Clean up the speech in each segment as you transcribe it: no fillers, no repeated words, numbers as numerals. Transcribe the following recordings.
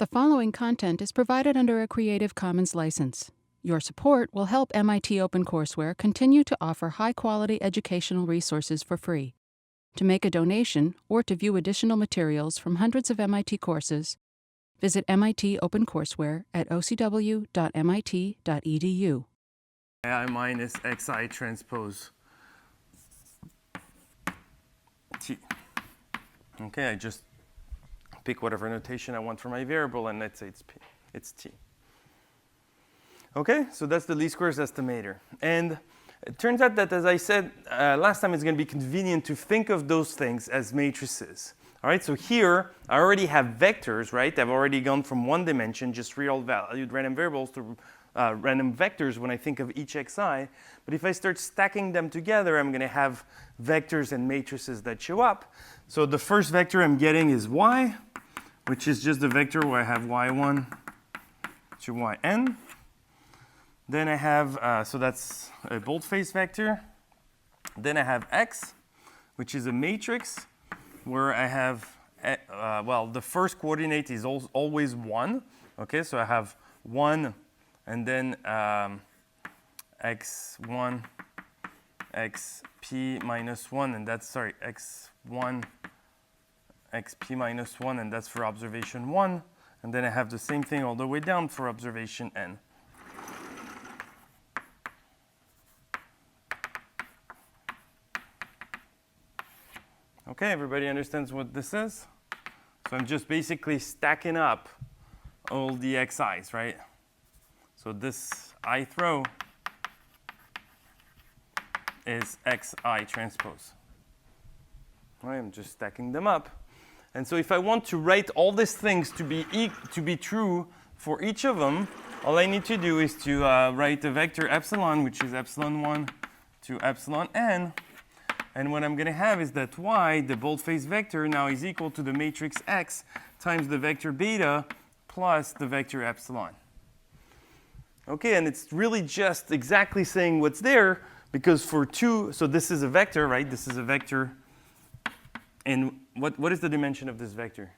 The following content is provided under a Creative Commons license. Your support will help MIT OpenCourseware continue to offer high-quality educational resources for free. To make a donation or to view additional materials from hundreds of MIT courses, visit MIT OpenCourseware at ocw.mit.edu. I minus xi transpose t. Okay, I just pick whatever notation I want for my variable, and let's say it's t. Okay, so that's the least squares estimator. And it turns out that, as I said last time, it's going to be convenient to think of those things as matrices. All right, so here I already have vectors, right? I've already gone from one dimension, just real-valued random variables, to random vectors when I think of each xi. But if I start stacking them together, I'm going to have vectors and matrices that show up. So the first vector I'm getting is y, which is just the vector where I have y1 to yn. Then I have, so that's a boldface vector. Then I have x, which is a matrix where I have, well, the first coordinate is always 1. Okay, so I have 1 and then x1, xp minus 1, and that's, sorry, x1, xp minus 1, and that's for observation 1. And then I have the same thing all the way down for observation n. Okay, everybody understands what this is? So I'm just basically stacking up all the xi's, right? So this ith row is xi transpose. Right, I'm just stacking them up. And so if I want to write all these things to be true for each of them, all I need to do is to write a vector epsilon, which is epsilon1 to epsilon n. And what I'm going to have is that y, the boldface vector, now is equal to the matrix x times the vector beta plus the vector epsilon. Okay, and it's really just exactly saying what's there, because for 2, so this is a vector, right? This is a vector. And what is the dimension of this vector?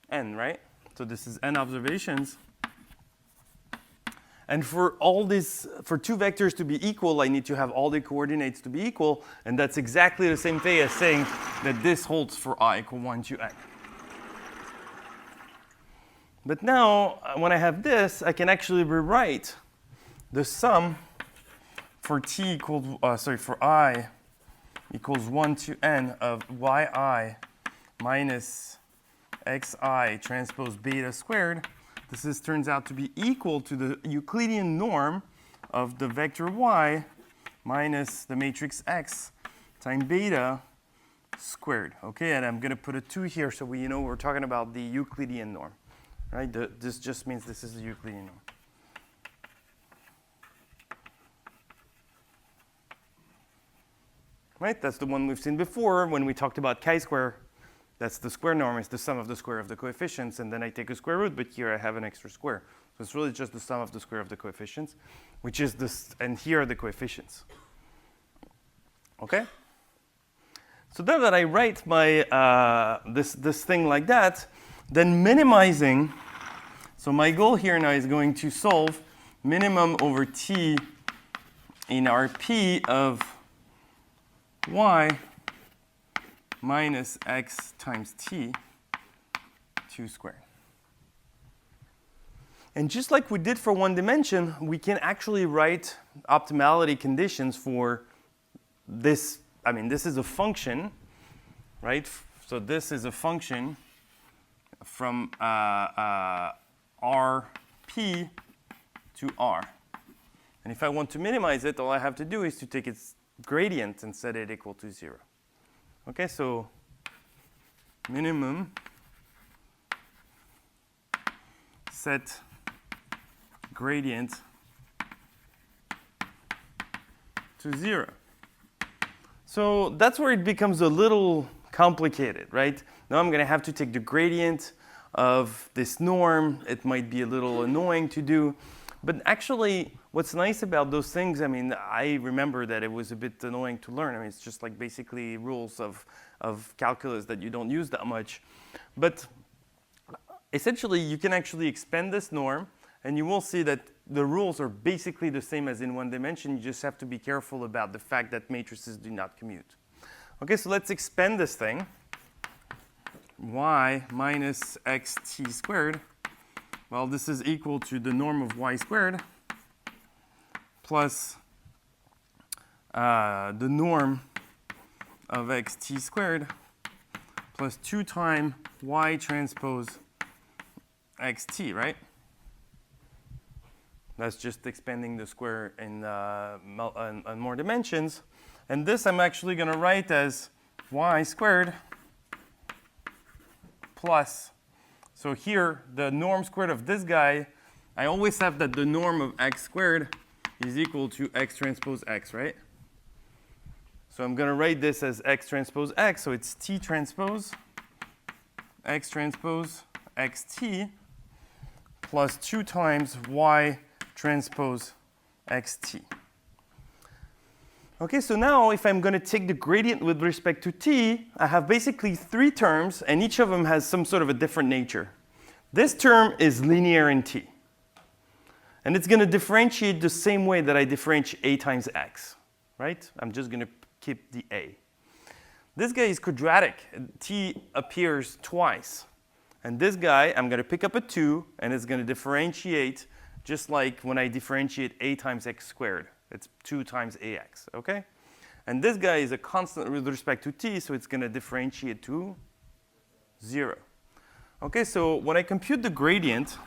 N, right? So this is n observations. And for all this, for 2 vectors to be equal, I need to have all the coordinates to be equal. And that's exactly the same thing as saying that this holds for I equal 1 to n. But now, when I have this, I can actually rewrite the sum for t equals, for I equals 1 to n of yi minus xi transpose beta squared. This turns out to be equal to the Euclidean norm of the vector y minus the matrix x times beta squared. Okay, and I'm going to put a 2 here so we know we're talking about the Euclidean norm. Right? This just means this is the Euclidean norm. Right? That's the one we've seen before when we talked about chi-square. That's the square norm. It's the sum of the square of the coefficients. And then I take a square root. But here I have an extra square. So it's really just the sum of the square of the coefficients, which is this. And here are the coefficients. OK? So now that I write my this thing like that, then minimizing, so my goal here now is going to solve minimum over t in Rp of y minus x times t 2 squared. And just like we did for one dimension, we can actually write optimality conditions for this. I mean, this is a function, right? So this is a function from Rp to R. And if I want to minimize it, all I have to do is to take its gradient and set it equal to 0. Okay, so minimum set gradient to 0. So that's where it becomes a little complicated, right? Now I'm going to have to take the gradient of this norm. It might be a little annoying to do. But actually, what's nice about those things, I mean, I remember that it was a bit annoying to learn. I mean, it's just like basically rules of of calculus that you don't use that much. But essentially, you can actually expand this norm, and you will see that the rules are basically the same as in one dimension. You just have to be careful about the fact that matrices do not commute. OK, so let's expand this thing. Y minus xt squared. Well, this is equal to the norm of y squared plus the norm of xt squared plus 2 times y transpose xt, right? That's just expanding the square in on more dimensions. And this I'm actually going to write as y squared plus, so here, the norm squared of this guy, I always have that the norm of x squared is equal to x transpose x, right? So I'm going to write this as x transpose x. So it's t transpose x transpose xt plus 2 times y transpose xt. OK, so now if I'm going to take the gradient with respect to t, I have basically 3 terms, and each of them has some sort of a different nature. This term is linear in t. And it's going to differentiate the same way that I differentiate a times x, right? I'm just going to keep the a. This guy is quadratic. T appears twice. And this guy, I'm going to pick up a 2, and it's going to differentiate just like when I differentiate a times x squared. It's 2 times ax, OK? And this guy is a constant with respect to t, so it's going to differentiate to 0. OK, so when I compute the gradient,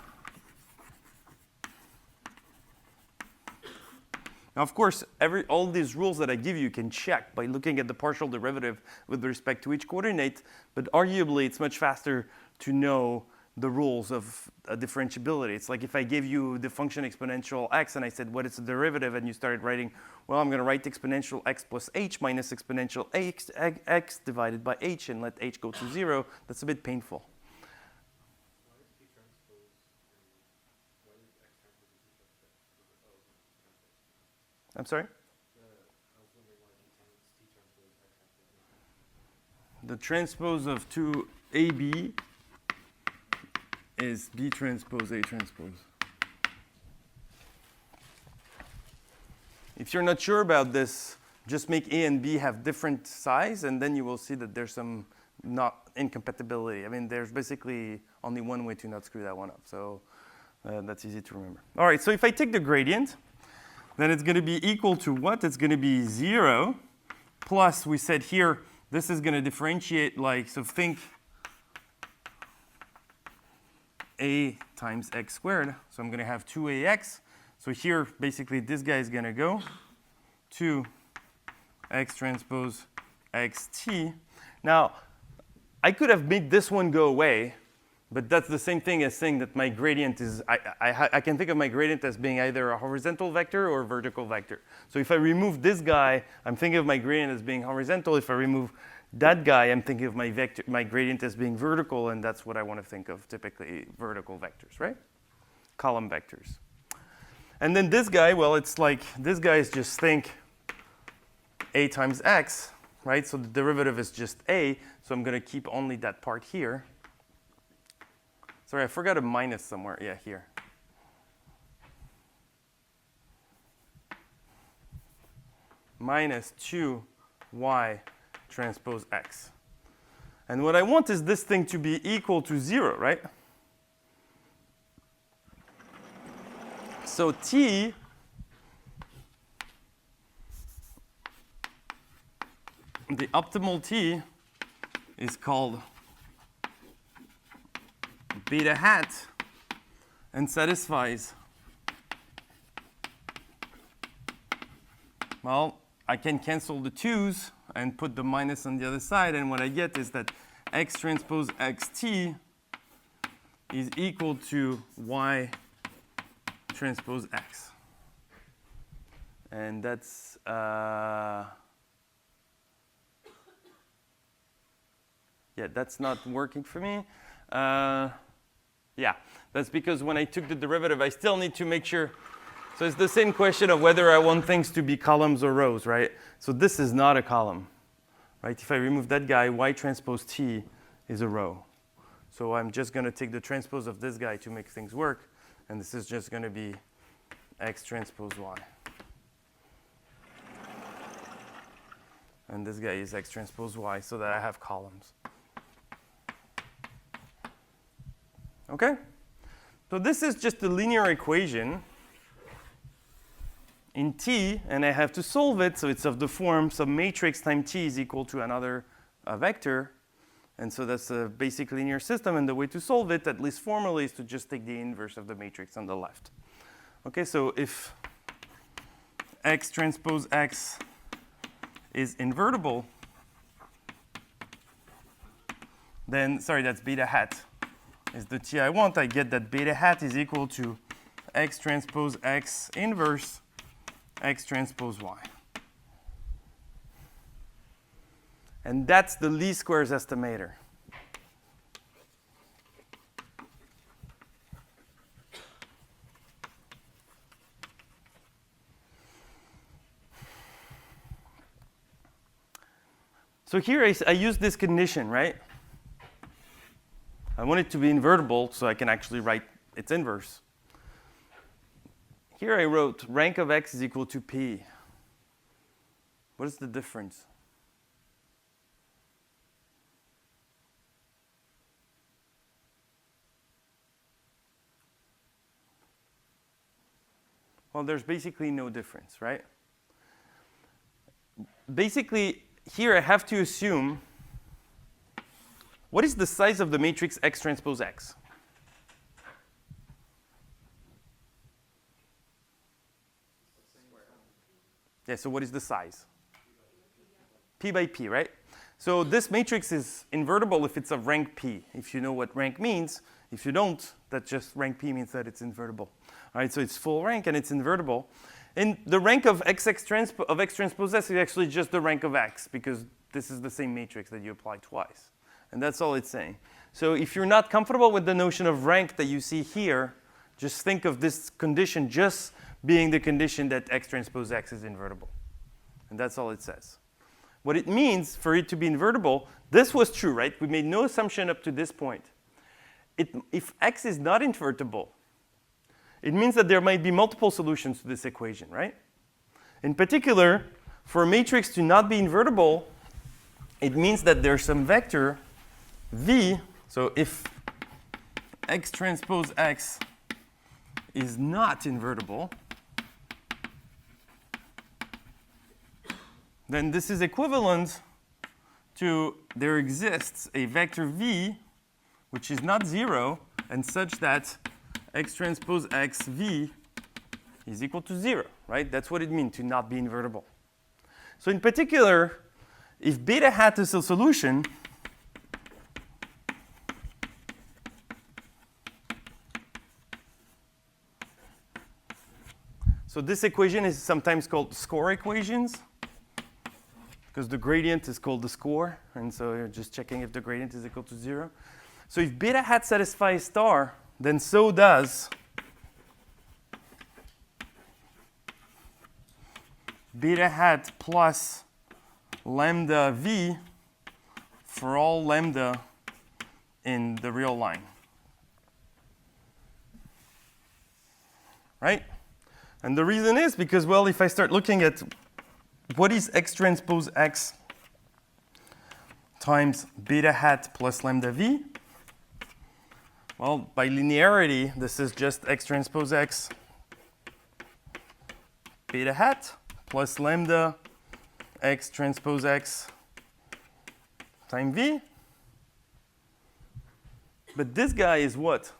now, of course, all these rules that I give you can check by looking at the partial derivative with respect to each coordinate. But arguably, it's much faster to know the rules of differentiability. It's like if I gave you the function exponential x and I said, what is the derivative? And you started writing, well, I'm going to write exponential x plus h minus exponential x divided by h and let h go to 0. That's a bit painful. I'm sorry? The transpose of 2ab is b transpose a transpose. If you're not sure about this, just make a and b have different size, and then you will see that there's some not incompatibility. I mean, there's basically only one way to not screw that one up. So that's easy to remember. All right, so if I take the gradient, then it's going to be equal to what? It's going to be 0 plus, we said here, this is going to differentiate like, so think a times x squared. So I'm going to have 2ax. So here, basically, this guy is going to go to x transpose xt. Now, I could have made this one go away, but that's the same thing as saying that my gradient is, I can think of my gradient as being either a horizontal vector or a vertical vector. So if I remove this guy, I'm thinking of my gradient as being horizontal. If I remove that guy, I'm thinking of my gradient as being vertical, and that's what I want to think of, typically vertical vectors, right? Column vectors. And then this guy, well, it's like, this guy is just think a times x, right? So the derivative is just a, so I'm going to keep only that part here. Sorry, I forgot a minus somewhere. Yeah, here. Minus 2y transpose x. And what I want is this thing to be equal to 0, right? So t the optimal t is called beta hat and satisfies, well, I can cancel the 2's and put the minus on the other side, and what I get is that x transpose xt is equal to y transpose x. And that's yeah, that's not working for me. Yeah, that's because when I took the derivative, I still need to make sure. So it's the same question of whether I want things to be columns or rows, right? So this is not a column, right? If I remove that guy, y transpose t is a row. So I'm just going to take the transpose of this guy to make things work. And this is just going to be x transpose y. And this guy is x transpose y, so that I have columns. OK? So this is just a linear equation in T, and I have to solve it. So it's of the form some matrix times T is equal to another vector. And so that's a basic linear system. And the way to solve it, at least formally, is to just take the inverse of the matrix on the left. OK, so if x transpose x is invertible, then, sorry, that's beta hat is the T I want. I get that beta hat is equal to x transpose x inverse x transpose y. And that's the least squares estimator. So here I use this condition, right? I want it to be invertible so I can actually write its inverse. Here I wrote rank of x is equal to p. What is the difference? Well, there's basically no difference, right? Basically, here I have to assume what is the size of the matrix x transpose x? Yeah, so what is the size? P by P, right? So this matrix is invertible if it's of rank P, if you know what rank means. If you don't, that just rank P means that it's invertible. All right, so it's full rank and it's invertible. And the rank of x transpose x is actually just the rank of x, because this is the same matrix that you apply twice. And that's all it's saying. So if you're not comfortable with the notion of rank that you see here, just think of this condition just being the condition that x transpose x is invertible. And that's all it says. What it means for it to be invertible, this was true, right? We made no assumption up to this point. If x is not invertible, it means that there might be multiple solutions to this equation, right? In particular, for a matrix to not be invertible, it means that there's some vector v. So if x transpose x is not invertible, then this is equivalent to there exists a vector v which is not 0 and such that x transpose x v is equal to 0, right? That's what it means to not be invertible. So in particular, if beta hat is a solution, so this equation is sometimes called score equations, because the gradient is called the score. And so you're just checking if the gradient is equal to 0. So if beta hat satisfies star, then so does beta hat plus lambda v for all lambda in the real line. Right? And the reason is because, well, if I start looking at what is x transpose x times beta hat plus lambda v, well, by linearity, this is just x transpose x beta hat plus lambda x transpose x times v. But this guy is what?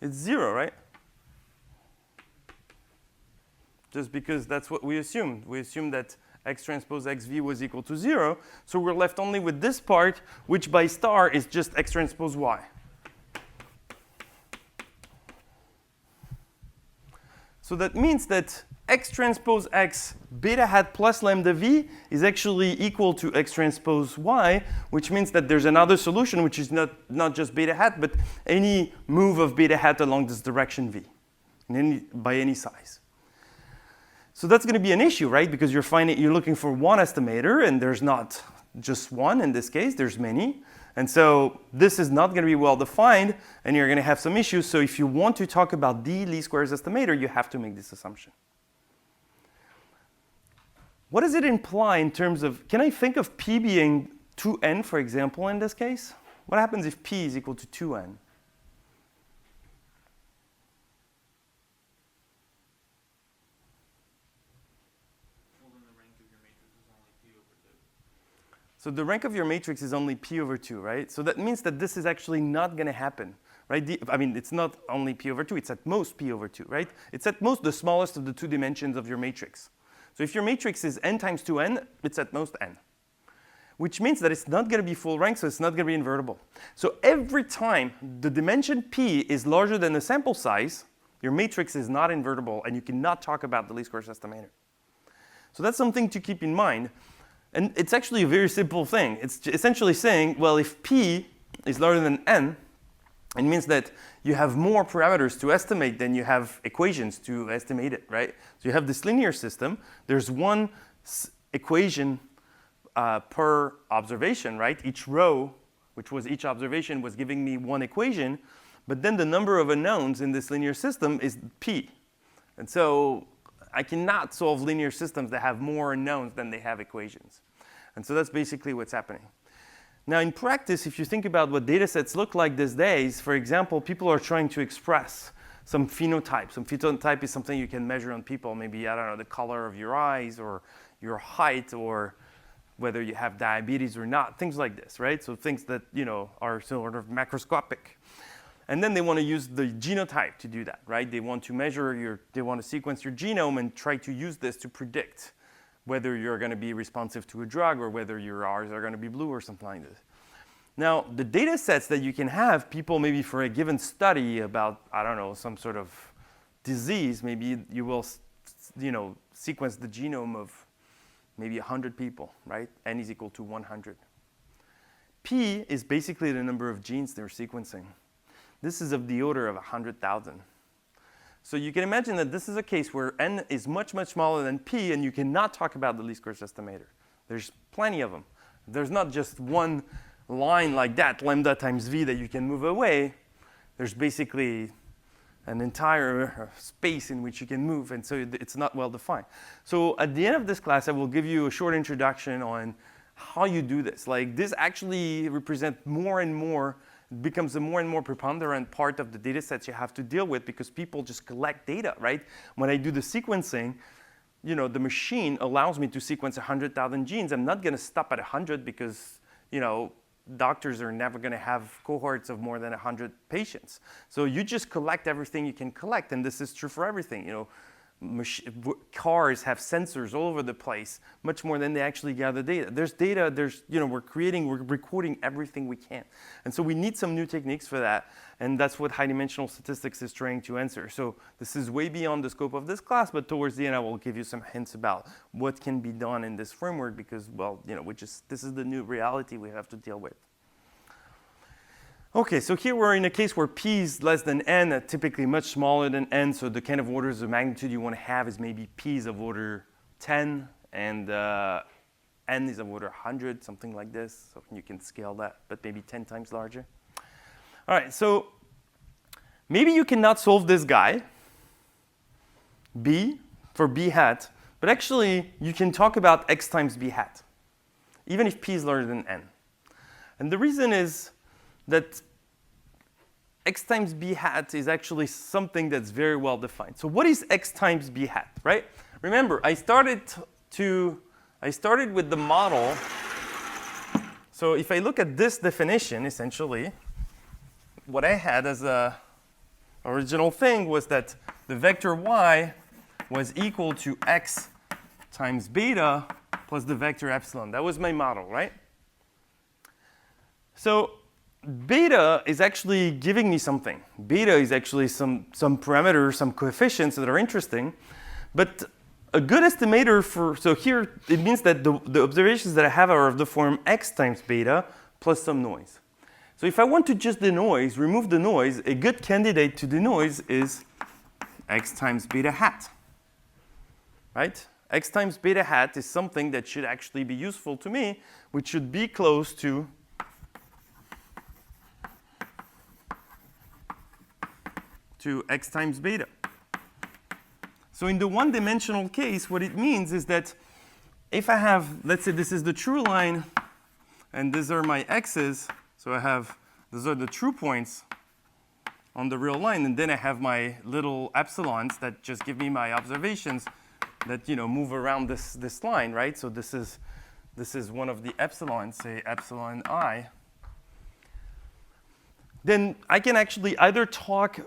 It's 0, right? Just because that's what we assumed. We assumed that x transpose xv was equal to 0. So we're left only with this part, which by star is just x transpose y. So that means that x transpose x beta hat plus lambda v is actually equal to x transpose y, which means that there's another solution, which is not just beta hat, but any move of beta hat along this direction v, by any size. So that's going to be an issue, right? Because you're looking for one estimator, and there's not just one in this case. There's many. And so this is not going to be well defined, and you're going to have some issues. So if you want to talk about the least squares estimator, you have to make this assumption. What does it imply in terms of, can I think of p being 2n, for example, in this case? What happens if p is equal to 2n? So the rank of your matrix is only p over 2, right? So that means that this is actually not going to happen, right? I mean, it's not only p over 2. It's at most p over 2, right? It's at most the smallest of the two dimensions of your matrix. So if your matrix is n times 2n, it's at most n, which means that it's not going to be full rank, so it's not going to be invertible. So every time the dimension p is larger than the sample size, your matrix is not invertible, and you cannot talk about the least squares estimator. So that's something to keep in mind. And it's actually a very simple thing. It's essentially saying, well, if p is larger than n, it means that you have more parameters to estimate than you have equations to estimate it, right? So you have this linear system. There's one equation per observation, right? Each row, which was each observation, was giving me one equation. But then the number of unknowns in this linear system is p. And so I cannot solve linear systems that have more unknowns than they have equations. And so that's basically what's happening. Now, in practice, if you think about what data sets look like these days, for example, people are trying to express some phenotype. Some phenotype is something you can measure on people. Maybe, I don't know, the color of your eyes or your height or whether you have diabetes or not, things like this, right? So things that, are sort of macroscopic. And then they want to use the genotype to do that, right? They want to they want to sequence your genome and try to use this to predict whether you're going to be responsive to a drug or whether your eyes are going to be blue or something like this. Now, the data sets that you can have, people maybe for a given study about, I don't know, some sort of disease, maybe you will, sequence the genome of maybe 100 people, right? N is equal to 100. P is basically the number of genes they're sequencing. This is of the order of 100,000. So you can imagine that this is a case where n is much, much smaller than p, and you cannot talk about the least squares estimator. There's plenty of them. There's not just one line like that, lambda times v, that you can move away. There's basically an entire space in which you can move, and so it's not well defined. So at the end of this class, I will give you a short introduction on how you do this. Like, this actually represents more and more, it becomes a more and more preponderant part of the data sets you have to deal with because people just collect data, right? When I do the sequencing, the machine allows me to sequence 100,000 genes. I'm not going to stop at 100 because, doctors are never going to have cohorts of more than 100 patients. So you just collect everything you can collect, and this is true for everything. Cars have sensors all over the place, much more than they actually gather data. There's data, we're recording everything we can. And so we need some new techniques for that, and that's what high-dimensional statistics is trying to answer. So this is way beyond the scope of this class, but towards the end I will give you some hints about what can be done in this framework because, well, this is the new reality we have to deal with. OK, so here we're in a case where p is less than n, typically much smaller than n. So the kind of orders of magnitude you want to have is maybe p is of order 10, and n is of order 100, something like this. So you can scale that, but maybe 10 times larger. All right, so maybe you cannot solve this guy, b, for b hat. But actually, you can talk about x times b hat, even if p is larger than n. And the reason is that x times b hat is actually something that's very well defined. So what is x times b hat, right? Remember, I started with the model. So if I look at this definition, essentially, what I had as a original thing was that the vector y was equal to x times beta plus the vector epsilon. That was my model, right? So beta is actually giving me something. Beta is actually some parameters, some coefficients that are interesting. But a good estimator so here it means that the observations that I have are of the form x times beta plus some noise. So if I want to just remove the noise, a good candidate to the noise is x times beta hat. right? X times beta hat is something that should actually be useful to me, which should be close to x times beta. So in the one-dimensional case, what it means is that if I have, let's say this is the true line, and these are my x's, so I have, those are the true points on the real line, and then I have my little epsilons that just give me my observations that move around this line, right? So this is one of the epsilons, say epsilon I. Then I can actually either talk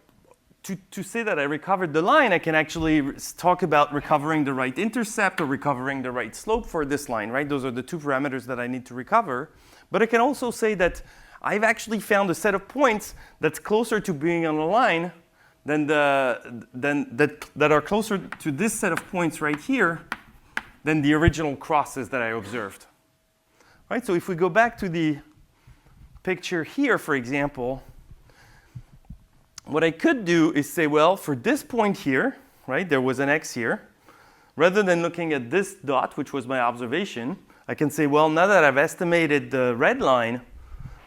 to say that I recovered the line, I can actually talk about recovering the right intercept or recovering the right slope for this line, right? Those are the two parameters that I need to recover. But I can also say that I've actually found a set of points that's closer to being on a line than that are closer to this set of points right here than the original crosses that I observed. Right? So if we go back to the picture here, for example, what I could do is say, well, for this point here, right, there was an x here. Rather than looking at this dot, which was my observation, I can say, well, now that I've estimated the red line,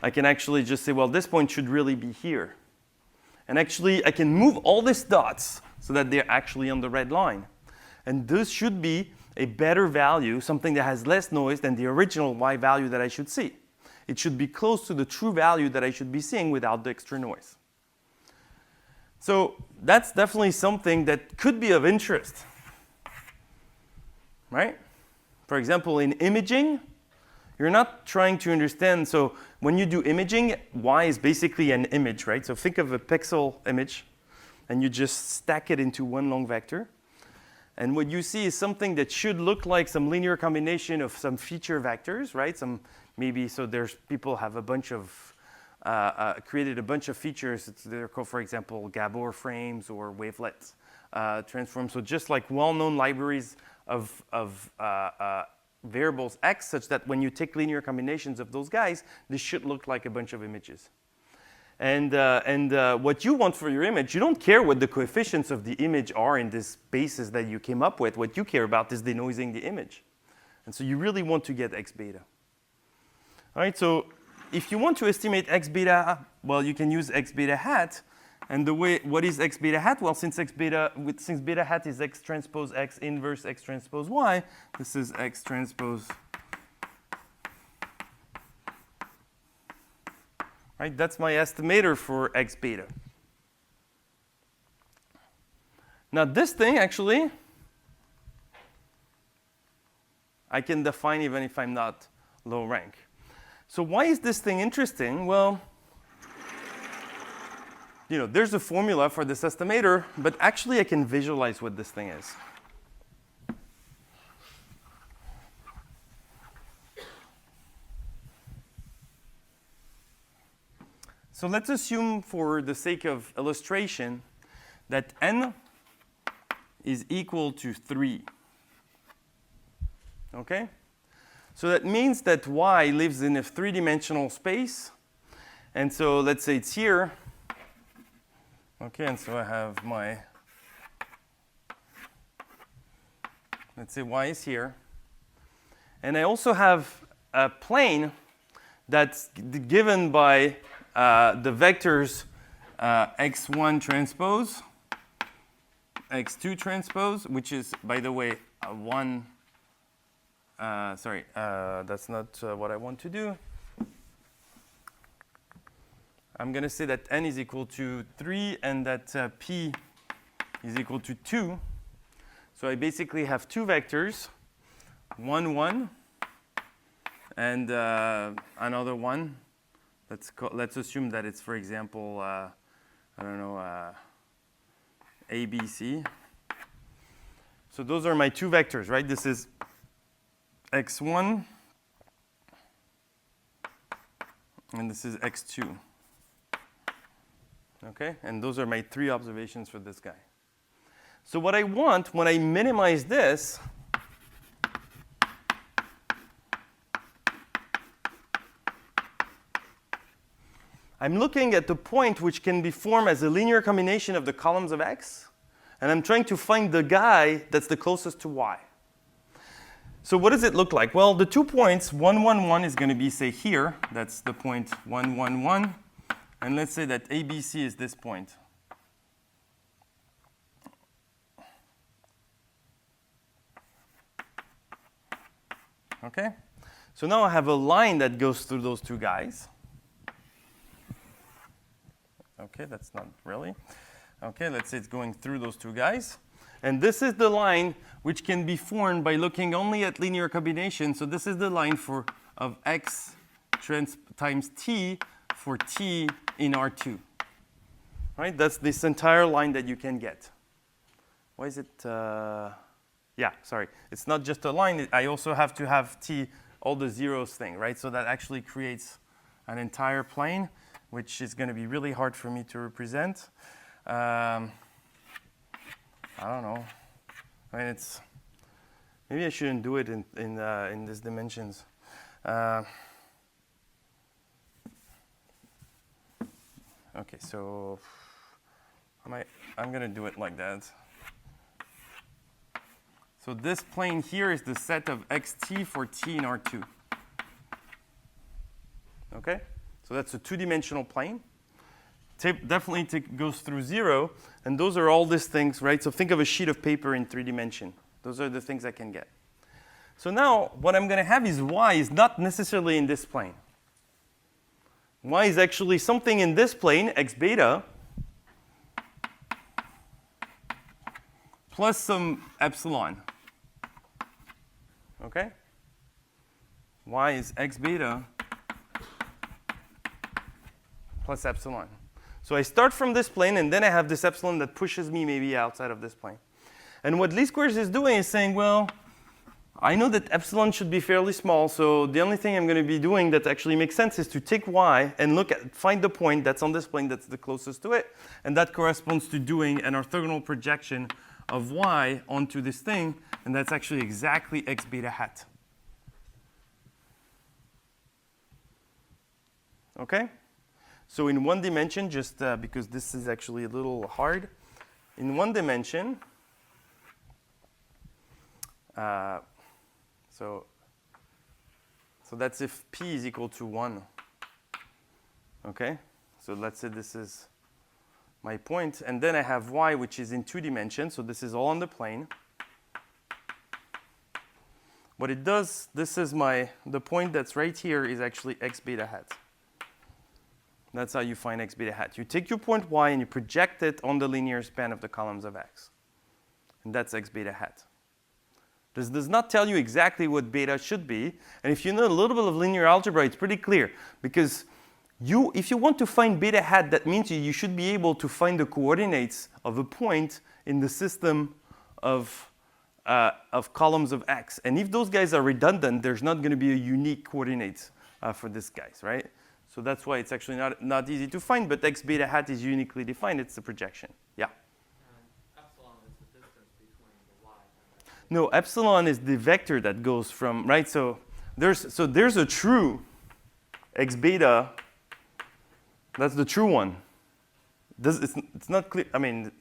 I can actually just say, well, this point should really be here. And actually, I can move all these dots so that they're actually on the red line. And this should be a better value, something that has less noise than the original y value that I should see. It should be close to the true value that I should be seeing without the extra noise. So that's definitely something that could be of interest, right? For example, in imaging, you're not trying to understand. So when you do imaging, y is basically an image, right? So think of a pixel image, and you just stack it into one long vector. And what you see is something that should look like some linear combination of some feature vectors, right? So there's people have a bunch of created a bunch of features. They're called, for example, Gabor frames or wavelet transforms. So just like well-known libraries of variables x, such that when you take linear combinations of those guys, this should look like a bunch of images. And what you want for your image, you don't care what the coefficients of the image are in this basis that you came up with. What you care about is denoising the image. And so you really want to get x beta. All right, so if you want to estimate x beta, well, you can use x beta hat. And what is x beta hat? Well, since beta hat is x transpose x inverse x transpose y, this is x transpose. Right? That's my estimator for x beta. Now this thing, actually, I can define even if I'm not low rank. So why is this thing interesting? Well, there's a formula for this estimator, but actually I can visualize what this thing is. So let's assume, for the sake of illustration, that n is equal to 3. Okay? So that means that y lives in a three-dimensional space. And so let's say it's here. Okay, and so I have let's say y is here. And I also have a plane that's given by the vectors x1 transpose, x2 transpose, which is, by the way, one. That's not what I want to do. I'm going to say that n is equal to 3 and that p is equal to 2. So I basically have two vectors, 1, 1, and another one. Let's assume that it's, for example, I don't know, A, B, C. So those are my two vectors, right? This is x1, and this is x2. Okay? And those are my three observations for this guy. So what I want, when I minimize this, I'm looking at the point which can be formed as a linear combination of the columns of x. and I'm trying to find the guy that's the closest to y. So what does it look like? Well, the 2 points, 1, 1, 1 is going to be, say, here. That's the point 1, 1, 1. And let's say that ABC is this point. OK? So now I have a line that goes through those two guys. OK, that's not really. OK, let's say it's going through those two guys. And this is the line which can be formed by looking only at linear combination. So this is the line of x times t for t in R2. Right? That's this entire line that you can get. Why is it? Yeah, sorry. It's not just a line. I also have to have t, all the zeros thing, right? So that actually creates an entire plane, which is going to be really hard for me to represent. I don't know. I mean, maybe I shouldn't do it in these dimensions. OK, so I'm going to do it like that. So this plane here is the set of xt for t in R2. OK? So that's a two-dimensional plane. Definitely goes through 0. And those are all these things, right? So think of a sheet of paper in 3 dimension. Those are the things I can get. So now what I'm going to have is y is not necessarily in this plane. Y is actually something in this plane, x beta, plus some epsilon. OK? Y is x beta plus epsilon. So I start from this plane, and then I have this epsilon that pushes me maybe outside of this plane. And what least squares is doing is saying, well, I know that epsilon should be fairly small, so the only thing I'm going to be doing that actually makes sense is to take y and find the point that's on this plane that's the closest to it. And that corresponds to doing an orthogonal projection of y onto this thing, and that's actually exactly x beta hat. OK? So in one dimension, just because this is actually a little hard, in one dimension, so that's if p is equal to 1. OK? So let's say this is my point. And then I have y, which is in 2 dimensions. So this is all on the plane. What it does, this is the point that's right here is actually x beta hat. That's how you find x beta hat. You take your point y and you project it on the linear span of the columns of x. And that's x beta hat. This does not tell you exactly what beta should be. And if you know a little bit of linear algebra, it's pretty clear. Because if you want to find beta hat, that means you should be able to find the coordinates of a point in the system of columns of x. And if those guys are redundant, there's not going to be a unique coordinate for these guys, right? So that's why it's actually not easy to find. But x beta hat is uniquely defined. It's the projection. Yeah? Epsilon is the distance between the y and x. No, epsilon is the vector that goes from, right? So there's a true x beta. That's the true one. It's not clear. I mean,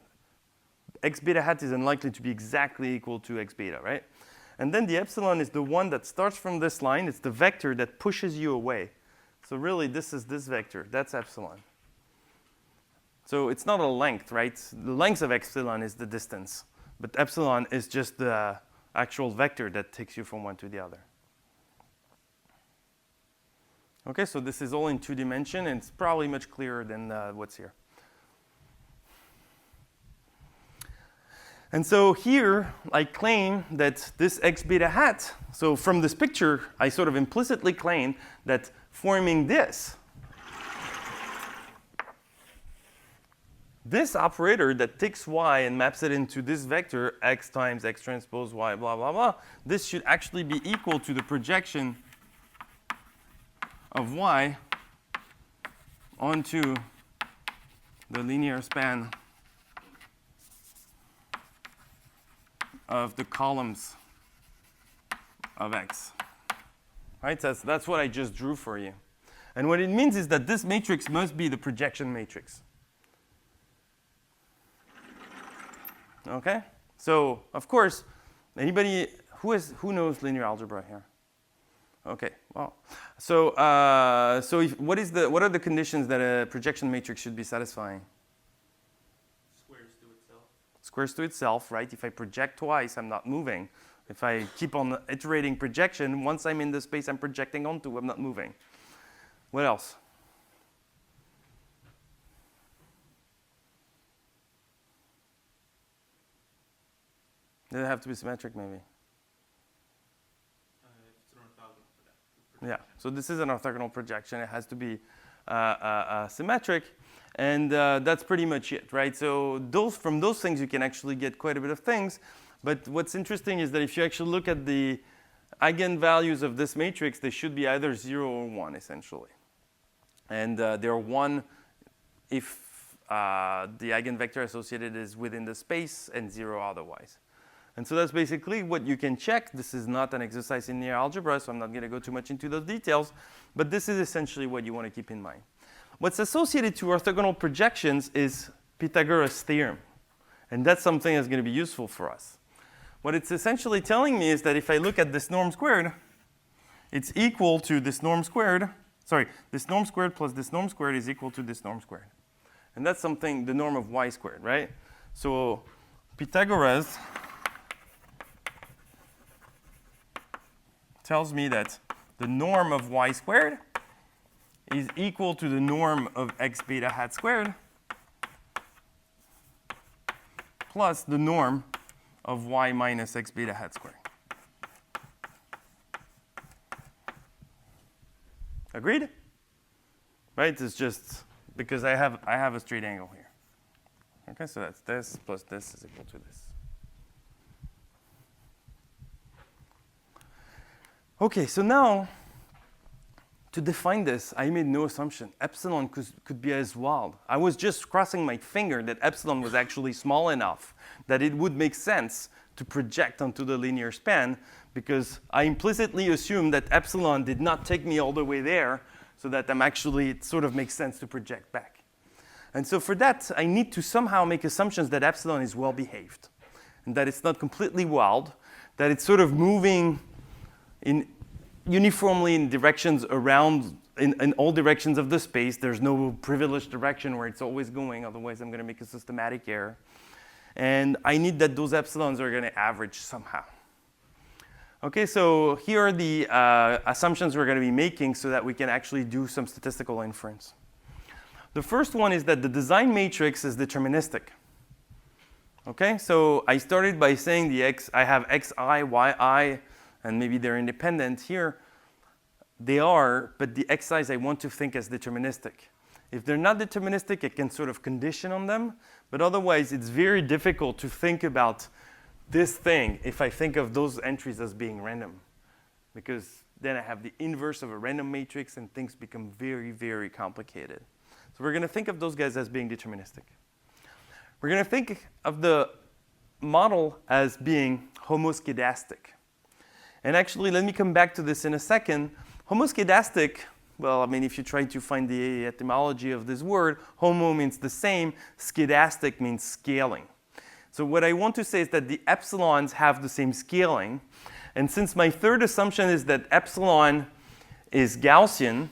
x beta hat is unlikely to be exactly equal to x beta, right? And then the epsilon is the one that starts from this line. It's the vector that pushes you away. So really, this is this vector. That's epsilon. So it's not a length, right? The length of epsilon is the distance. But epsilon is just the actual vector that takes you from one to the other. OK, so this is all in 2 dimensions, and it's probably much clearer than what's here. And so here, I claim that this x beta hat, so from this picture, I sort of implicitly claim that forming this operator that takes y and maps it into this vector, x times x transpose y, blah, blah, blah, this should actually be equal to the projection of y onto the linear span of the columns of x. Right? That's what I just drew for you. And what it means is that this matrix must be the projection matrix. Okay? So, of course, anybody who knows linear algebra here? Okay, well, so what are the conditions that a projection matrix should be satisfying? Squares to itself. Squares to itself, right? If I project twice, I'm not moving. If I keep on iterating projection, once I'm in the space I'm projecting onto, I'm not moving. What else? Does it have to be symmetric, maybe? It's an orthogonal for that. Yeah, so this is an orthogonal projection. It has to be symmetric. And that's pretty much it, right? So from those things, you can actually get quite a bit of things. But what's interesting is that if you actually look at the eigenvalues of this matrix, they should be either 0 or 1, essentially. And they're 1 if the eigenvector associated is within the space, and 0 otherwise. And so that's basically what you can check. This is not an exercise in linear algebra, so I'm not going to go too much into those details. But this is essentially what you want to keep in mind. What's associated to orthogonal projections is Pythagoras' theorem. And that's something that's going to be useful for us. What it's essentially telling me is that if I look at this norm squared, it's equal to this norm squared. Sorry, this norm squared plus this norm squared is equal to this norm squared. And that's something, the norm of y squared, right? So Pythagoras tells me that the norm of y squared is equal to the norm of x beta hat squared plus the norm of y minus x beta hat squared. Agreed? Right? It's just because I have a straight angle here. Okay, so that's this plus this is equal to this. Okay, so now to define this, I made no assumption. Epsilon could be as wild. I was just crossing my finger that epsilon was actually small enough that it would make sense to project onto the linear span, because I implicitly assumed that epsilon did not take me all the way there, so that it sort of makes sense to project back. And so for that, I need to somehow make assumptions that epsilon is well behaved, and that it's not completely wild, that it's sort of moving uniformly in directions around, in all directions of the space. There's no privileged direction where it's always going, otherwise I'm going to make a systematic error. And I need that those epsilons are going to average somehow. Okay, so here are the assumptions we're going to be making so that we can actually do some statistical inference. The first one is that the design matrix is deterministic. Okay, so I started by saying I have xi, yi, and maybe they're independent here. They are, but the xi's I want to think as deterministic. If they're not deterministic, I can sort of condition on them. But otherwise, it's very difficult to think about this thing if I think of those entries as being random. Because then I have the inverse of a random matrix, and things become very, very complicated. So we're going to think of those guys as being deterministic. We're going to think of the model as being homoskedastic. And actually, let me come back to this in a second. Homoskedastic, well, I mean, if you try to find the etymology of this word, homo means the same, skedastic means scaling. So what I want to say is that the epsilons have the same scaling. And since my third assumption is that epsilon is Gaussian,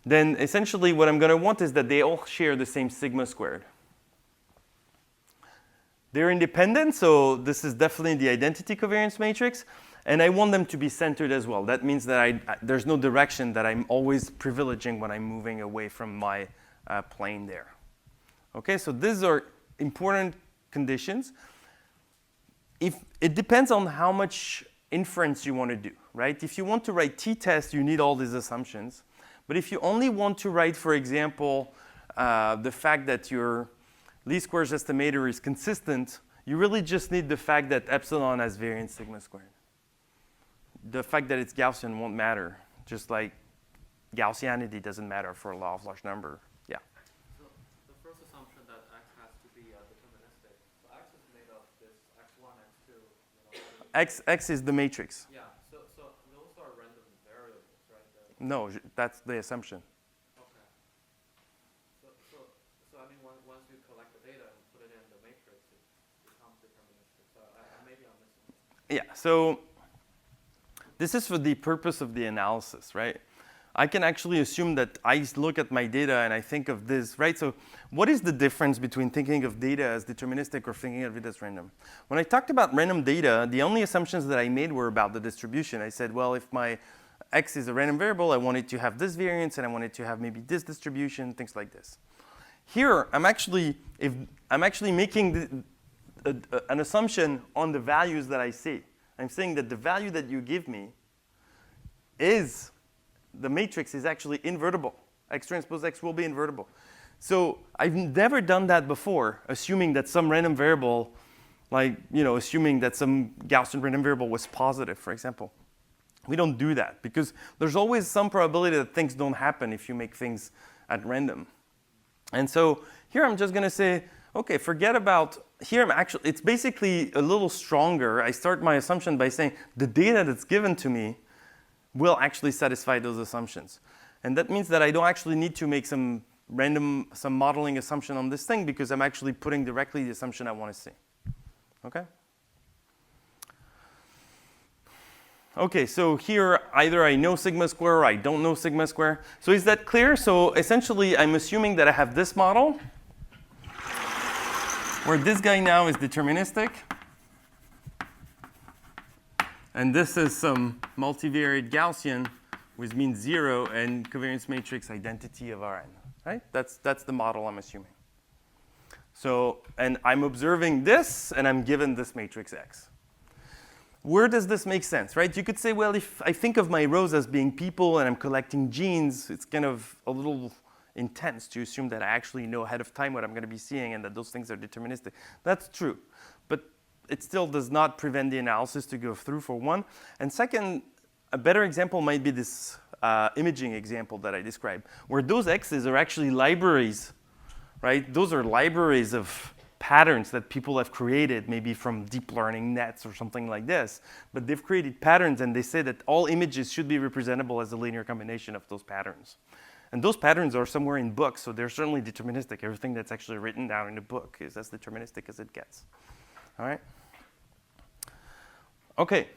then essentially what I'm going to want is that they all share the same sigma squared. They're independent, so this is definitely the identity covariance matrix. And I want them to be centered as well. That means that there's no direction that I'm always privileging when I'm moving away from my plane there. Okay, so these are important conditions. It depends on how much inference you want to do, right? If you want to write t-test, you need all these assumptions. But if you only want to write, for example, the fact that your least squares estimator is consistent, you really just need the fact that epsilon has variance sigma squared. The fact that it's Gaussian won't matter, just like Gaussianity doesn't matter for a law of large number. Yeah. So the first assumption that x has to be deterministic. So x is made of this x1, x2. X is the matrix. Yeah. So those are random variables, right? No, that's the assumption. Okay. So I mean, once you collect the data and put it in the matrix, it becomes deterministic. Yeah, so this is for the purpose of the analysis, right? I can actually assume that I look at my data and I think of this, right? So what is the difference between thinking of data as deterministic or thinking of it as random? When I talked about random data, the only assumptions that I made were about the distribution. I said, well, if my x is a random variable, I want it to have this variance, and I want it to have maybe this distribution, things like this. Here, I'm actually making an assumption on the values that I see. I'm saying that the value that you give me is, the matrix is actually invertible. X transpose X will be invertible. So I've never done that before, assuming that some random variable, like, assuming that some Gaussian random variable was positive, for example. We don't do that because there's always some probability that things don't happen if you make things at random. And so here I'm just going to say, OK, forget about, it's basically a little stronger. I start my assumption by saying the data that's given to me will actually satisfy those assumptions. And that means that I don't actually need to make some modeling assumption on this thing because I'm actually putting directly the assumption I want to see. OK? OK, so here either I know sigma square or I don't know sigma square. So is that clear? So essentially, I'm assuming that I have this model where this guy now is deterministic. And this is some multivariate Gaussian, which means 0 and covariance matrix identity of Rn. Right? That's the model I'm assuming. So, and I'm observing this, and I'm given this matrix X. Where does this make sense, right? You could say, well, if I think of my rows as being people and I'm collecting genes, it's kind of a little intense to assume that I actually know ahead of time what I'm going to be seeing and that those things are deterministic. That's true. But it still does not prevent the analysis to go through, for one. And second, a better example might be this imaging example that I described, where those X's are actually libraries, right? Those are libraries of patterns that people have created, maybe from deep learning nets or something like this. But they've created patterns, and they say that all images should be representable as a linear combination of those patterns. And those patterns are somewhere in books, so they're certainly deterministic. Everything that's actually written down in a book is as deterministic as it gets. All right? OK.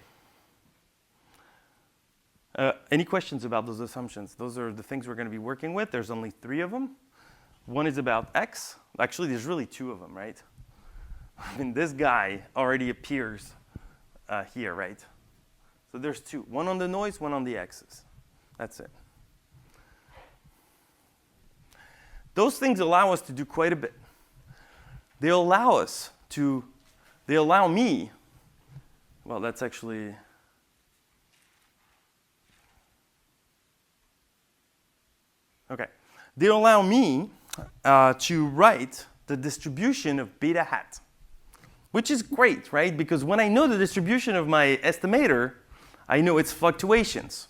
Any questions about those assumptions? Those are the things we're going to be working with. There's only 3 of them. One is about X. Actually, there's really 2 of them, right? I mean, this guy already appears here, right? So there's 2. One on the noise, one on the X's. That's it. Those things allow us to do quite a bit. They allow me, well, that's actually, OK. They allow me to write the distribution of beta hat, which is great, right? Because when I know the distribution of my estimator, I know its fluctuations.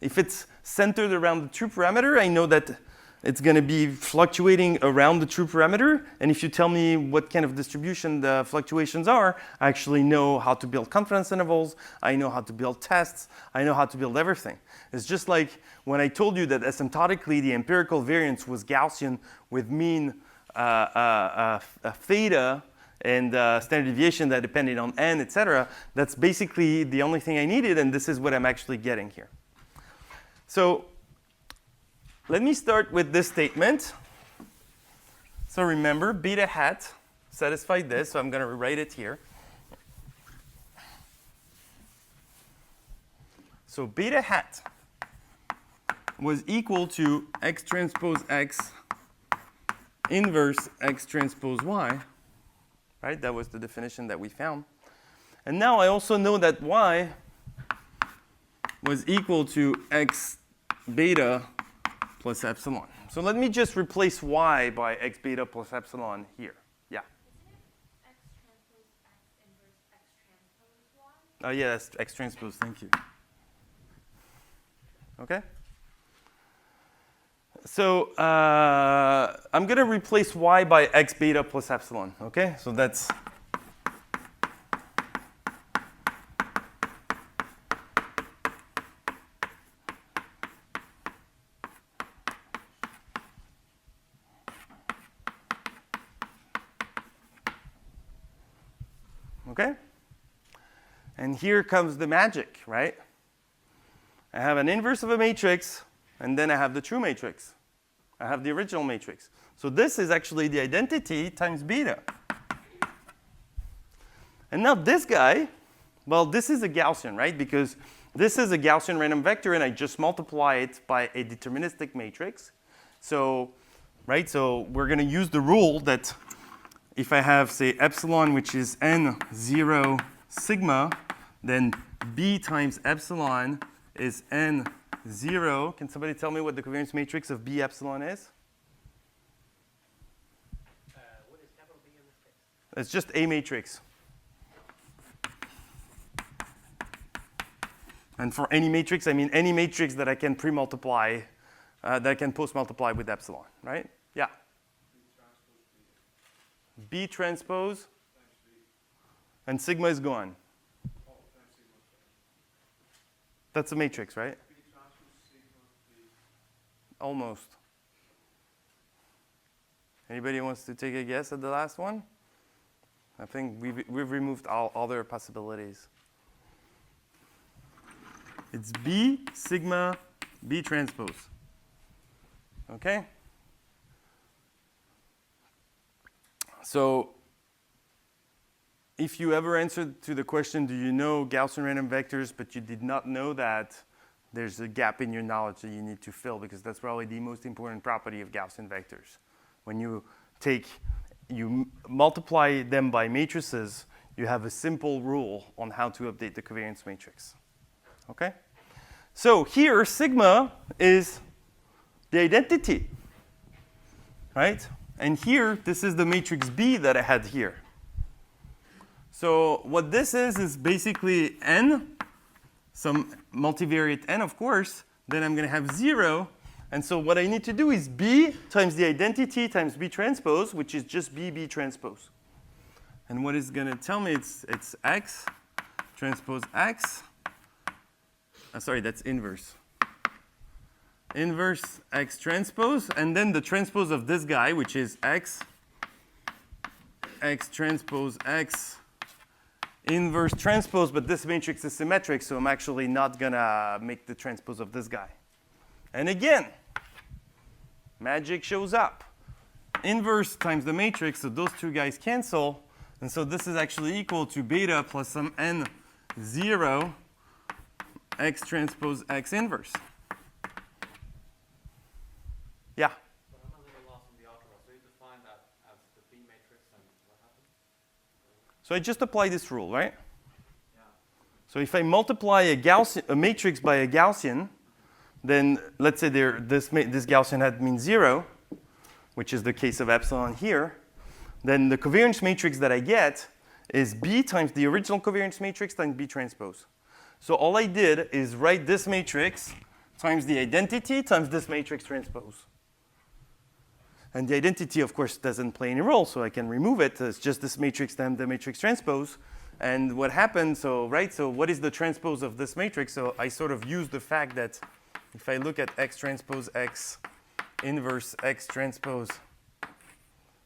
If it's centered around the true parameter, I know that it's going to be fluctuating around the true parameter. And if you tell me what kind of distribution the fluctuations are, I actually know how to build confidence intervals. I know how to build tests. I know how to build everything. It's just like when I told you that asymptotically the empirical variance was Gaussian with mean theta and standard deviation that depended on n, et cetera. That's basically the only thing I needed, and this is what I'm actually getting here. So let me start with this statement. So remember, beta hat satisfied this, so I'm going to rewrite it here. So beta hat was equal to X transpose X inverse X transpose Y. Right? That was the definition that we found. And now I also know that Y was equal to X beta plus epsilon. So let me just replace Y by X beta plus epsilon here. Yeah? Isn't it X transpose X inverse X transpose Y? Oh, yeah, that's X transpose. Thank you. OK? So I'm going to replace Y by X beta plus epsilon. OK? So that's OK? And here comes the magic, right? I have an inverse of a matrix, and then I have the true matrix. I have the original matrix. So this is actually the identity times beta. And now this guy, well, this is a Gaussian, right? Because this is a Gaussian random vector, and I just multiply it by a deterministic matrix. So, right, so we're going to use the rule that if I have, say, epsilon, which is n0 sigma, then b times epsilon is n0. Can somebody tell me what the covariance matrix of b epsilon is? What is capital B in this case? It's just a matrix. And for any matrix, I mean any matrix that I can pre-multiply, that I can post-multiply with epsilon, right? Yeah? B transpose, and sigma is gone. That's a matrix, right? Almost. Anybody wants to take a guess at the last one? I think we've removed all other possibilities. It's B sigma B transpose. Okay? So if you ever answered to the question, do you know Gaussian random vectors, but you did not know that, there's a gap in your knowledge that you need to fill, because that's probably the most important property of Gaussian vectors. When you multiply them by matrices, you have a simple rule on how to update the covariance matrix. Okay? So here, sigma is the identity, right? And here, this is the matrix B that I had here. So what this is basically n, some multivariate n, of course. Then I'm going to have 0. And so what I need to do is B times the identity times B transpose, which is just B transpose. And what is going to tell me? It's X transpose X. Sorry, that's inverse. Inverse X transpose. And then the transpose of this guy, which is X transpose X inverse transpose. But this matrix is symmetric, so I'm actually not going to make the transpose of this guy. And again, magic shows up. Inverse times the matrix, so those two guys cancel. And so this is actually equal to beta plus some n0 X transpose X inverse. Yeah? But I'm a little lost in the algebra. So you define that as the B matrix, and what happens? So I just apply this rule, right? Yeah. So if I multiply a matrix by a Gaussian, then let's say this Gaussian had mean 0, which is the case of epsilon here. Then the covariance matrix that I get is B times the original covariance matrix times B transpose. So all I did is write this matrix times the identity times this matrix transpose. And the identity, of course, doesn't play any role, so I can remove it. It's just this matrix times the matrix transpose. And what happened, so what is the transpose of this matrix? So I sort of use the fact that if I look at X transpose X inverse X transpose,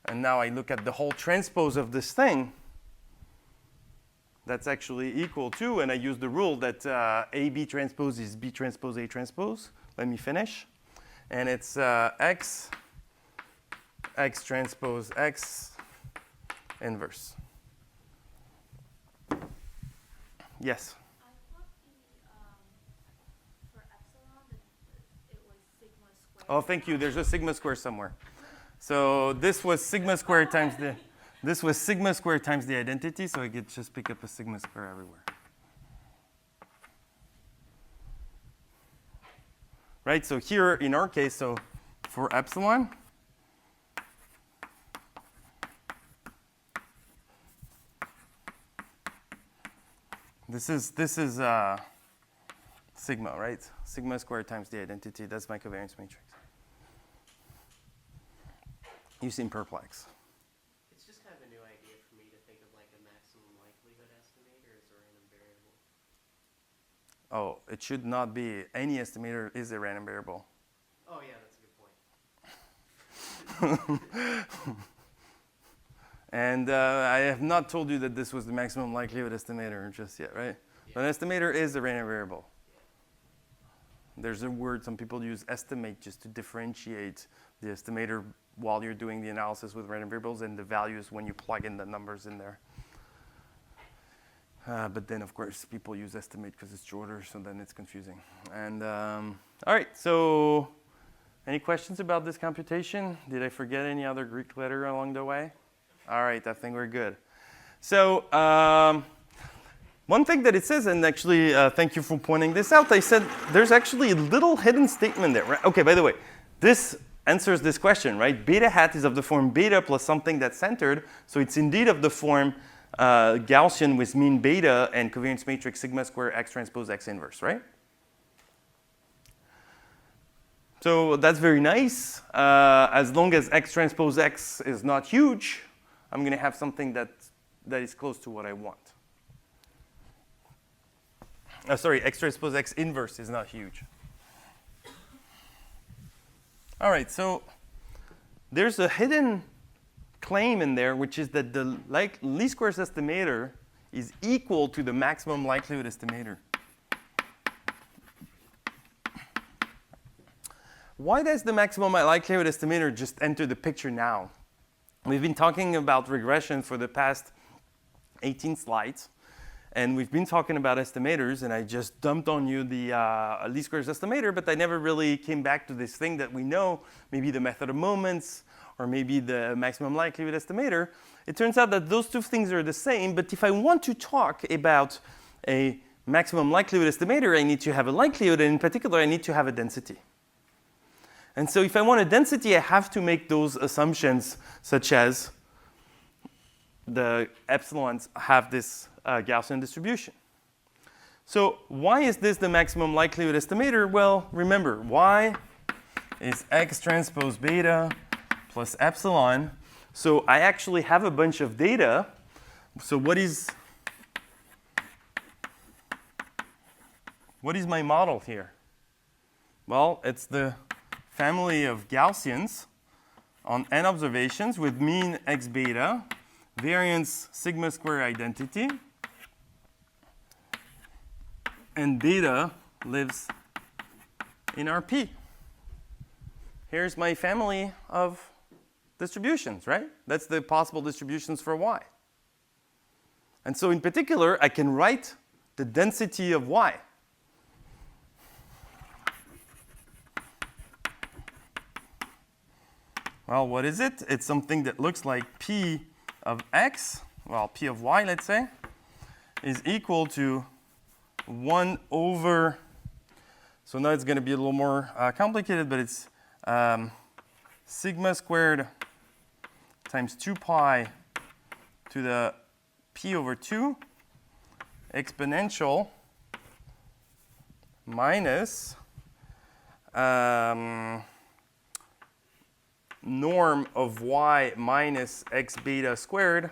and now I look at the whole transpose of this thing, that's actually equal to, and I use the rule that AB transpose is B transpose A transpose. Let me finish. And it's X transpose X inverse. Yes? I thought for epsilon, it was sigma squared. Oh, thank you. There's a sigma square somewhere. So this was sigma squared times the identity, so I could just pick up a sigma square everywhere. Right, so here in our case, so for epsilon, this is sigma, right? Sigma squared times the identity. That's my covariance matrix. You seem perplexed. It's just kind of a new idea for me to think of like a maximum likelihood estimator as a random variable. Oh, it should not be. Any estimator is a random variable. Oh yeah, that's a good point. And I have not told you that this was the maximum likelihood estimator just yet, right? Yeah. An estimator is a random variable. There's a word some people use, estimate, just to differentiate the estimator while you're doing the analysis with random variables and the values when you plug in the numbers in there. But then, of course, people use estimate because it's shorter, so then it's confusing. And all right, so any questions about this computation? Did I forget any other Greek letter along the way? All right, I think we're good. So one thing that it says, and actually, thank you for pointing this out, I said there's actually a little hidden statement there. Right? OK, by the way, this answers this question, right? Beta hat is of the form beta plus something that's centered. So it's indeed of the form Gaussian with mean beta and covariance matrix sigma square x transpose x inverse, right? So that's very nice. As long as x transpose x is not huge, I'm going to have something that is close to what I want. Sorry, x transpose x inverse is not huge. All right, so there's a hidden claim in there, which is that the least squares estimator is equal to the maximum likelihood estimator. Why does the maximum likelihood estimator just enter the picture now? We've been talking about regression for the past 18 slides. And we've been talking about estimators, and I just dumped on you the least squares estimator, but I never really came back to this thing that we know, maybe the method of moments, or maybe the maximum likelihood estimator. It turns out that those two things are the same, but if I want to talk about a maximum likelihood estimator, I need to have a likelihood, and in particular, I need to have a density. And so if I want a density, I have to make those assumptions, such as the epsilons have this Gaussian distribution. So why is this the maximum likelihood estimator? Well, remember, y is x transpose beta plus epsilon. So I actually have a bunch of data. So what is my model here? Well, it's the family of Gaussians on n observations with mean x beta, variance sigma square identity, and beta lives in RP. Here's my family of distributions, right? That's the possible distributions for y. And so in particular, I can write the density of y. Well, what is it? It's something that looks like p of x, well, p of y, let's say, is equal to 1 over, so now it's going to be a little more complicated, but it's sigma squared times 2 pi to the p over 2 exponential minus norm of y minus x beta squared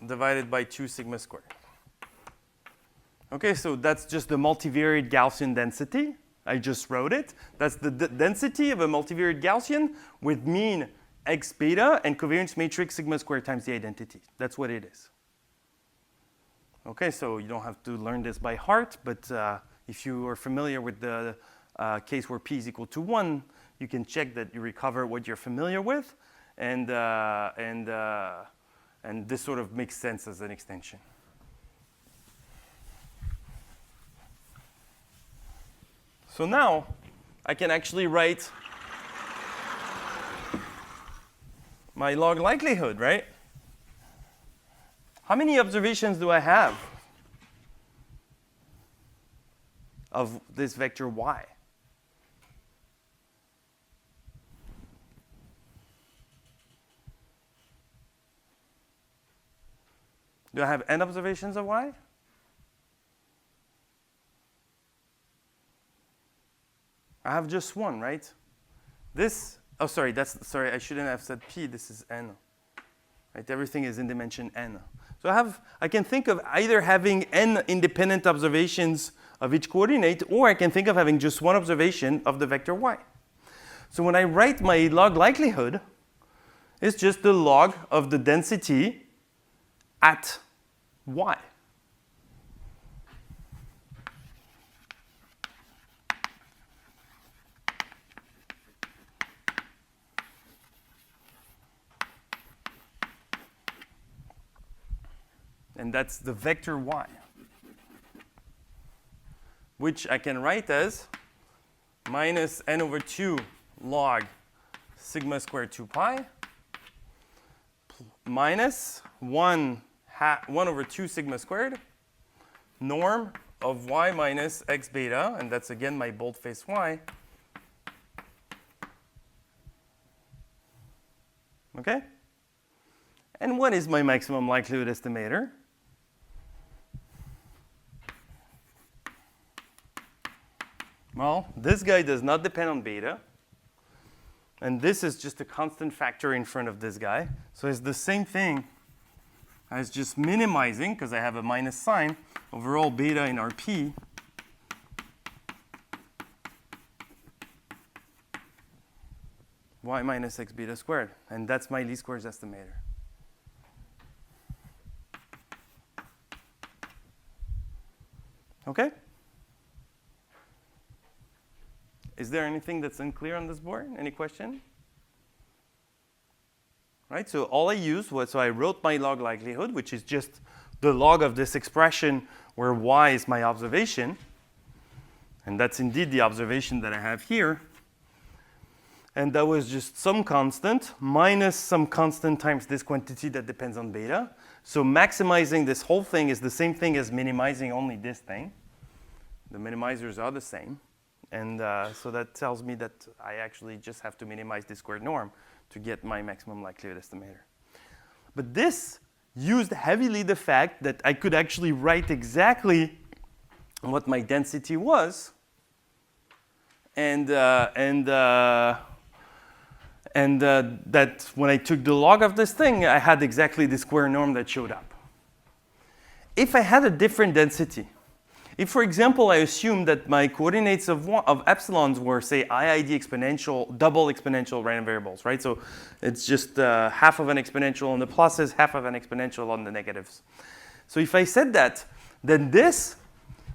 divided by 2 sigma squared. OK, so that's just the multivariate Gaussian density. I just wrote it. That's the density of a multivariate Gaussian with mean x beta and covariance matrix sigma squared times the identity. That's what it is. OK, so you don't have to learn this by heart. But if you are familiar with the case where p is equal to 1, you can check that you recover what you're familiar with. And this sort of makes sense as an extension. So now I can actually write my log likelihood, right? How many observations do I have of this vector y? Do I have n observations of y? I have just one, right? This, oh, sorry, sorry, I shouldn't have said p. This is n. Right? Everything is in dimension n. So I can think of either having n independent observations of each coordinate, or I can think of having just one observation of the vector y. So when I write my log likelihood, is just the log of the density at y. And that's the vector y, which I can write as minus n over 2 log sigma squared 2 pi minus 1 over 2 sigma squared norm of y minus x beta, and that's again my boldface y. Okay? And what is my maximum likelihood estimator? Well, this guy does not depend on beta. And this is just a constant factor in front of this guy. So it's the same thing as just minimizing, because I have a minus sign, over all beta in RP. Y minus x beta squared. And that's my least squares estimator. Okay? Is there anything that's unclear on this board? Any question? Right, so all I used was, so I wrote my log likelihood, which is just the log of this expression where y is my observation. And that's indeed the observation that I have here. And that was just some constant minus some constant times this quantity that depends on beta. So maximizing this whole thing is the same thing as minimizing only this thing. The minimizers are the same. And so that tells me that I actually just have to minimize the squared norm to get my maximum likelihood estimator. But this used heavily the fact that I could actually write exactly what my density was. And that when I took the log of this thing, I had exactly the square norm that showed up. If I had a different density, if, for example, I assume that my coordinates of epsilons were, say, IID exponential, double exponential random variables, right? So it's just half of an exponential on the pluses, half of an exponential on the negatives. So if I said that, then this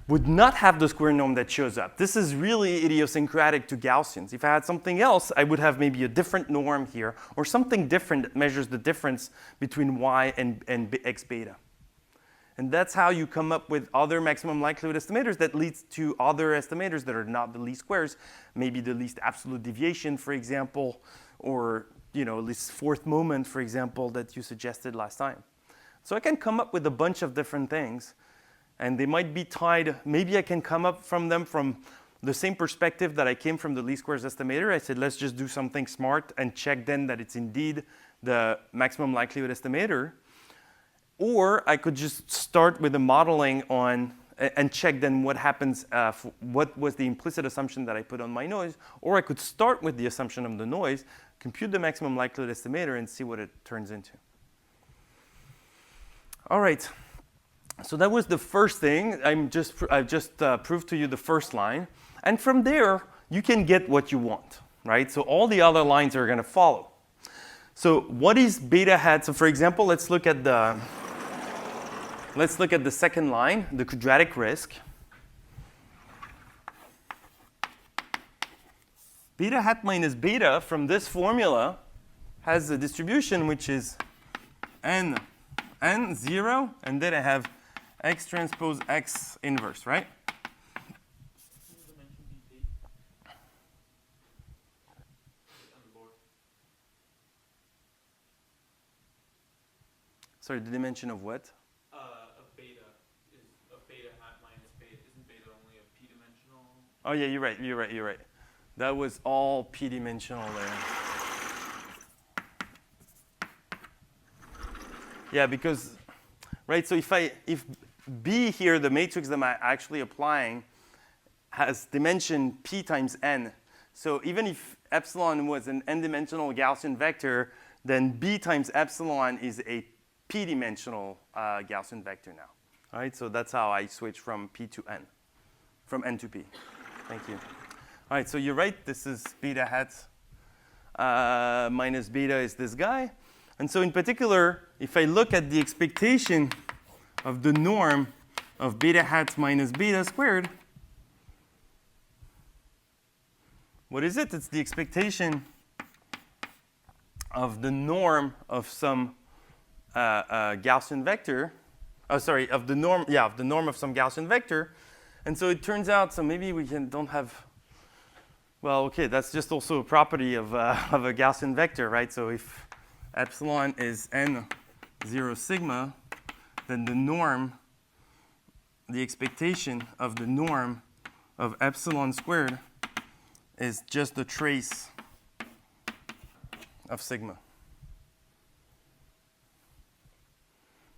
would not have the square norm that shows up. This is really idiosyncratic to Gaussians. If I had something else, I would have maybe a different norm here, or something different that measures the difference between y and x beta. And that's how you come up with other maximum likelihood estimators that leads to other estimators that are not the least squares, maybe the least absolute deviation, for example, or least fourth moment, for example, that you suggested last time. So I can come up with a bunch of different things, and they might be tied. Maybe I can come up from them from the same perspective that I came from the least squares estimator. I said, let's just do something smart and check then that it's indeed the maximum likelihood estimator. Or I could just start with the modeling on and check then what happens, what was the implicit assumption that I put on my noise. Or I could start with the assumption of the noise, compute the maximum likelihood estimator, and see what it turns into. All right. So that was the first thing. I've just proved to you the first line. And from there, you can get what you want, right? So all the other lines are going to follow. So what is beta hat? So for example, let's look at the second line, the quadratic risk. Beta hat minus beta from this formula has a distribution which is n 0, and then I have x transpose x inverse, right? Sorry, the dimension of what? Of beta is a beta hat minus beta. Isn't beta only a p-dimensional? Oh yeah, you're right. That was all p-dimensional there. Yeah, because, right, so if B here, the matrix that I'm actually applying, has dimension p times n. So even if epsilon was an n-dimensional Gaussian vector, then B times epsilon is a p-dimensional Gaussian vector now. All right, so that's how I switch from p to n, from n to p. Thank you. All right, so you're right. This is beta hat minus beta is this guy. And so in particular, if I look at the expectation of the norm of beta hat minus beta squared, what is it? It's the expectation of the norm of some Gaussian vector. Oh, sorry, of the norm, yeah, of the norm of some Gaussian vector. And so it turns out, so maybe we don't have, well, OK, that's just also a property of a Gaussian vector, right? So if epsilon is n0 sigma, then the norm, the expectation of the norm of epsilon squared is just the trace of sigma.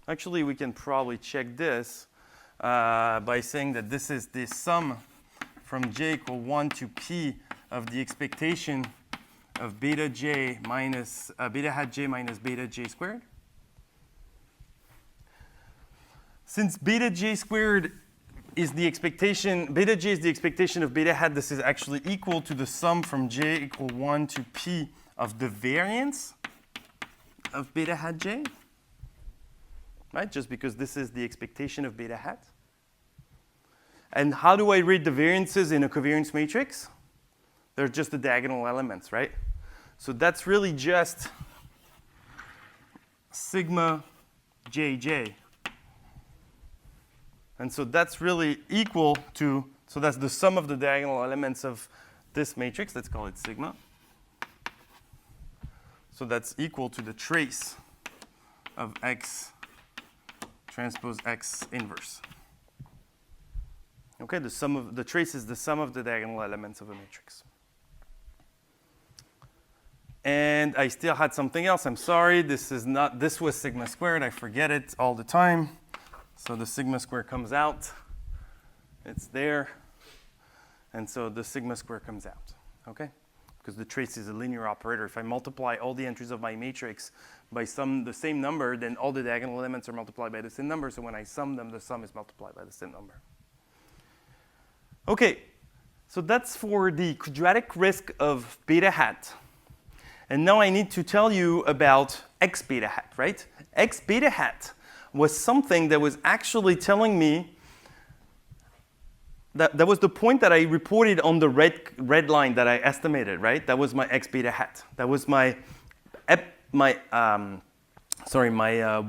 Actually, we can probably check this by saying that this is the sum from j equal 1 to p of the expectation of beta j minus beta hat j minus beta j squared. Since beta j squared is the expectation, beta j is the expectation of beta hat, this is actually equal to the sum from j equal 1 to p of the variance of beta hat j. Right? Just because this is the expectation of beta hat. And how do I read the variances in a covariance matrix? They're just the diagonal elements, right? So that's really just sigma jj. And so that's really equal to, so that's the sum of the diagonal elements of this matrix. Let's call it sigma. So that's equal to the trace of x transpose x inverse. Okay, the sum of the trace is the sum of the diagonal elements of a matrix. And I still had something else. I'm sorry. This was sigma squared. I forget it all the time. So the sigma square comes out. It's there. And so the sigma square comes out. Okay? Because the trace is a linear operator. If I multiply all the entries of my matrix by the same number, then all the diagonal elements are multiplied by the same number. So when I sum them, the sum is multiplied by the same number. OK, so that's for the quadratic risk of beta hat. And now I need to tell you about x beta hat, right? X beta hat was something that was actually telling me that was the point that I reported on the red line that I estimated, right? That was my x beta hat. That was my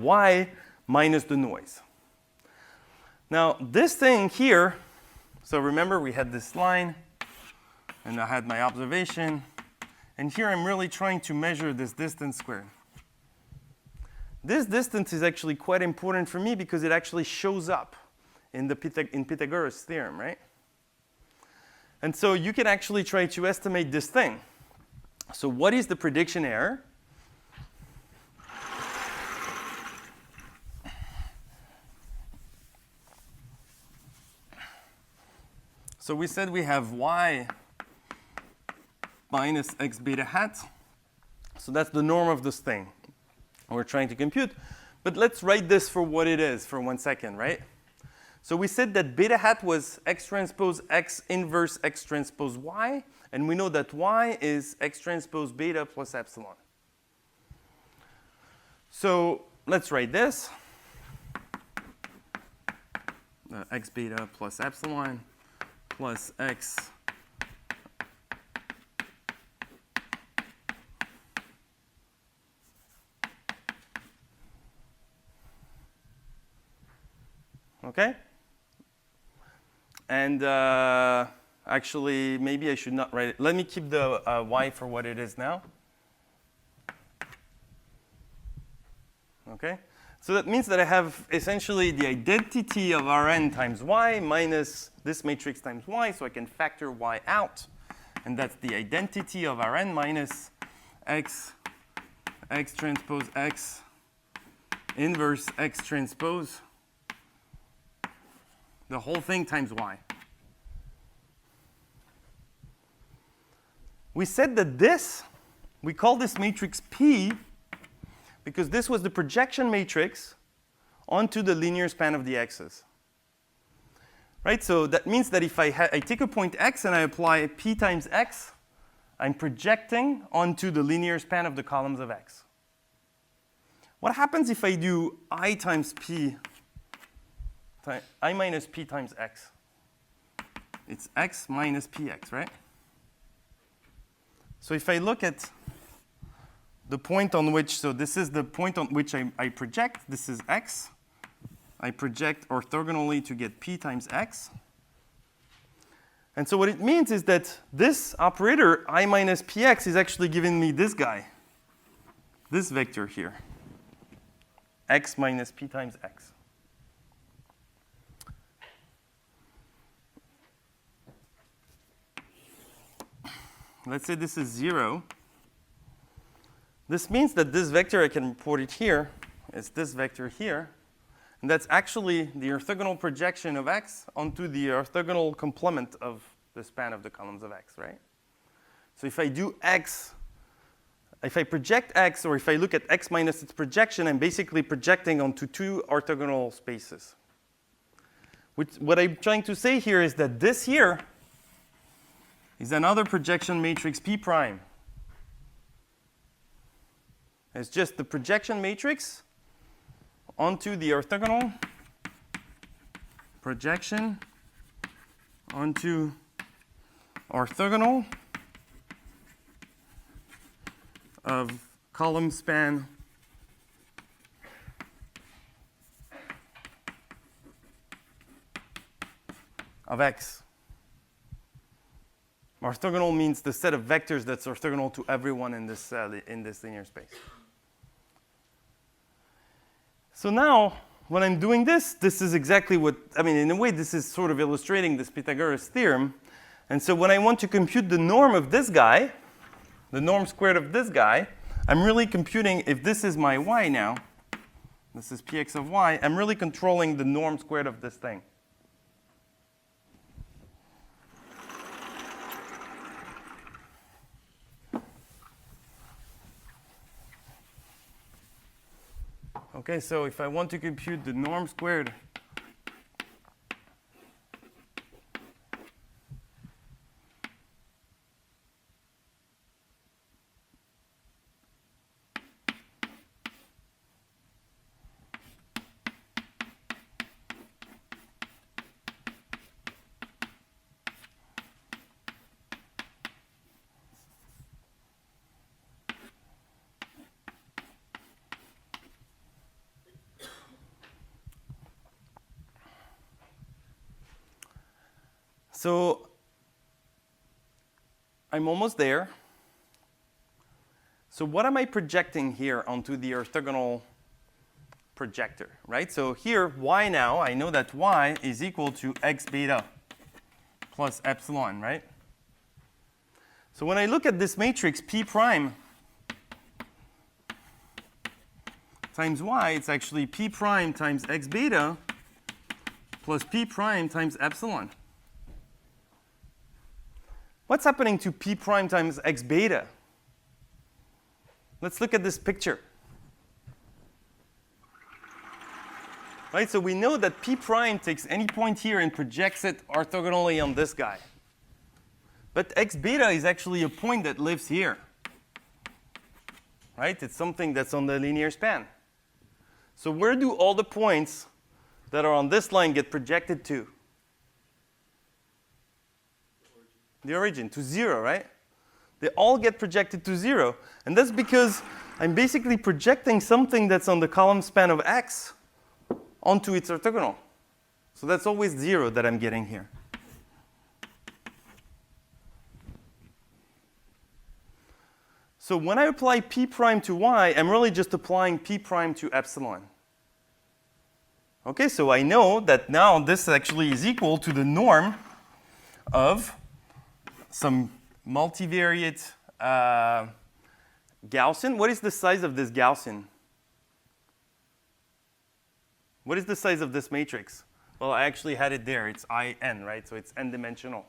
y minus the noise. Now this thing here, so remember we had this line, and I had my observation, and here I'm really trying to measure this distance squared. This distance is actually quite important for me because it actually shows up in Pythagoras' theorem, right? And so you can actually try to estimate this thing. So what is the prediction error? So we said we have y minus x beta hat. So that's the norm of this thing we're trying to compute. But let's write this for what it is for 1 second, right? So we said that beta hat was x transpose x inverse x transpose y. And we know that y is x transpose beta plus epsilon. So let's write this. X beta plus epsilon plus x okay? And actually, maybe I should not write it. Let me keep the y for what it is now. Okay? So that means that I have essentially the identity of Rn times y minus this matrix times y, so I can factor y out. And that's the identity of Rn minus x transpose x inverse x transpose, the whole thing times y. We said that we call this matrix P because this was the projection matrix onto the linear span of the x's. Right? So that means that if I take a point x and I apply P times x, I'm projecting onto the linear span of the columns of x. What happens if I do I times p, I minus p times x? It's x minus px, right? So if I look at the point on which, so this is the point on which I project, this is x. I project orthogonally to get p times x. And so what it means is that this operator, I minus px, is actually giving me this guy, this vector here, x minus p times x. Let's say this is 0. This means that this vector, I can report it here, is this vector here. And that's actually the orthogonal projection of x onto the orthogonal complement of the span of the columns of x, right? So if I do x, if I project x, or if I look at x minus its projection, I'm basically projecting onto two orthogonal spaces. What I'm trying to say here is that this here is another projection matrix P prime. It's just the projection matrix onto the orthogonal projection onto orthogonal of column span of x. Orthogonal means the set of vectors that's orthogonal to everyone in this linear space. So now, when I'm doing this, this is exactly what, I mean, in a way, this is sort of illustrating this Pythagoras theorem. And so when I want to compute the norm of this guy, the norm squared of this guy, I'm really computing, if this is my y now, this is px of y, I'm really controlling the norm squared of this thing. Okay, so if I want to compute the norm squared So I'm almost there. So what am I projecting here onto the orthogonal projector, right? So here, y now, I know that y is equal to x beta plus epsilon, right? So when I look at this matrix P prime times y, it's actually P prime times x beta plus P prime times epsilon. What's happening to P prime times x beta? Let's look at this picture. Right, so we know that P prime takes any point here and projects it orthogonally on this guy. But x beta is actually a point that lives here. Right? It's something that's on the linear span. So where do all the points that are on this line get projected to? The origin, to 0, right? They all get projected to 0. And that's because I'm basically projecting something that's on the column span of x onto its orthogonal. So that's always 0 that I'm getting here. So when I apply P prime to y, I'm really just applying P prime to epsilon. Okay, so I know that now this actually is equal to the norm of some multivariate Gaussian. What is the size of this Gaussian? What is the size of this matrix? Well, I actually had it there. It's IN, right? So it's n-dimensional.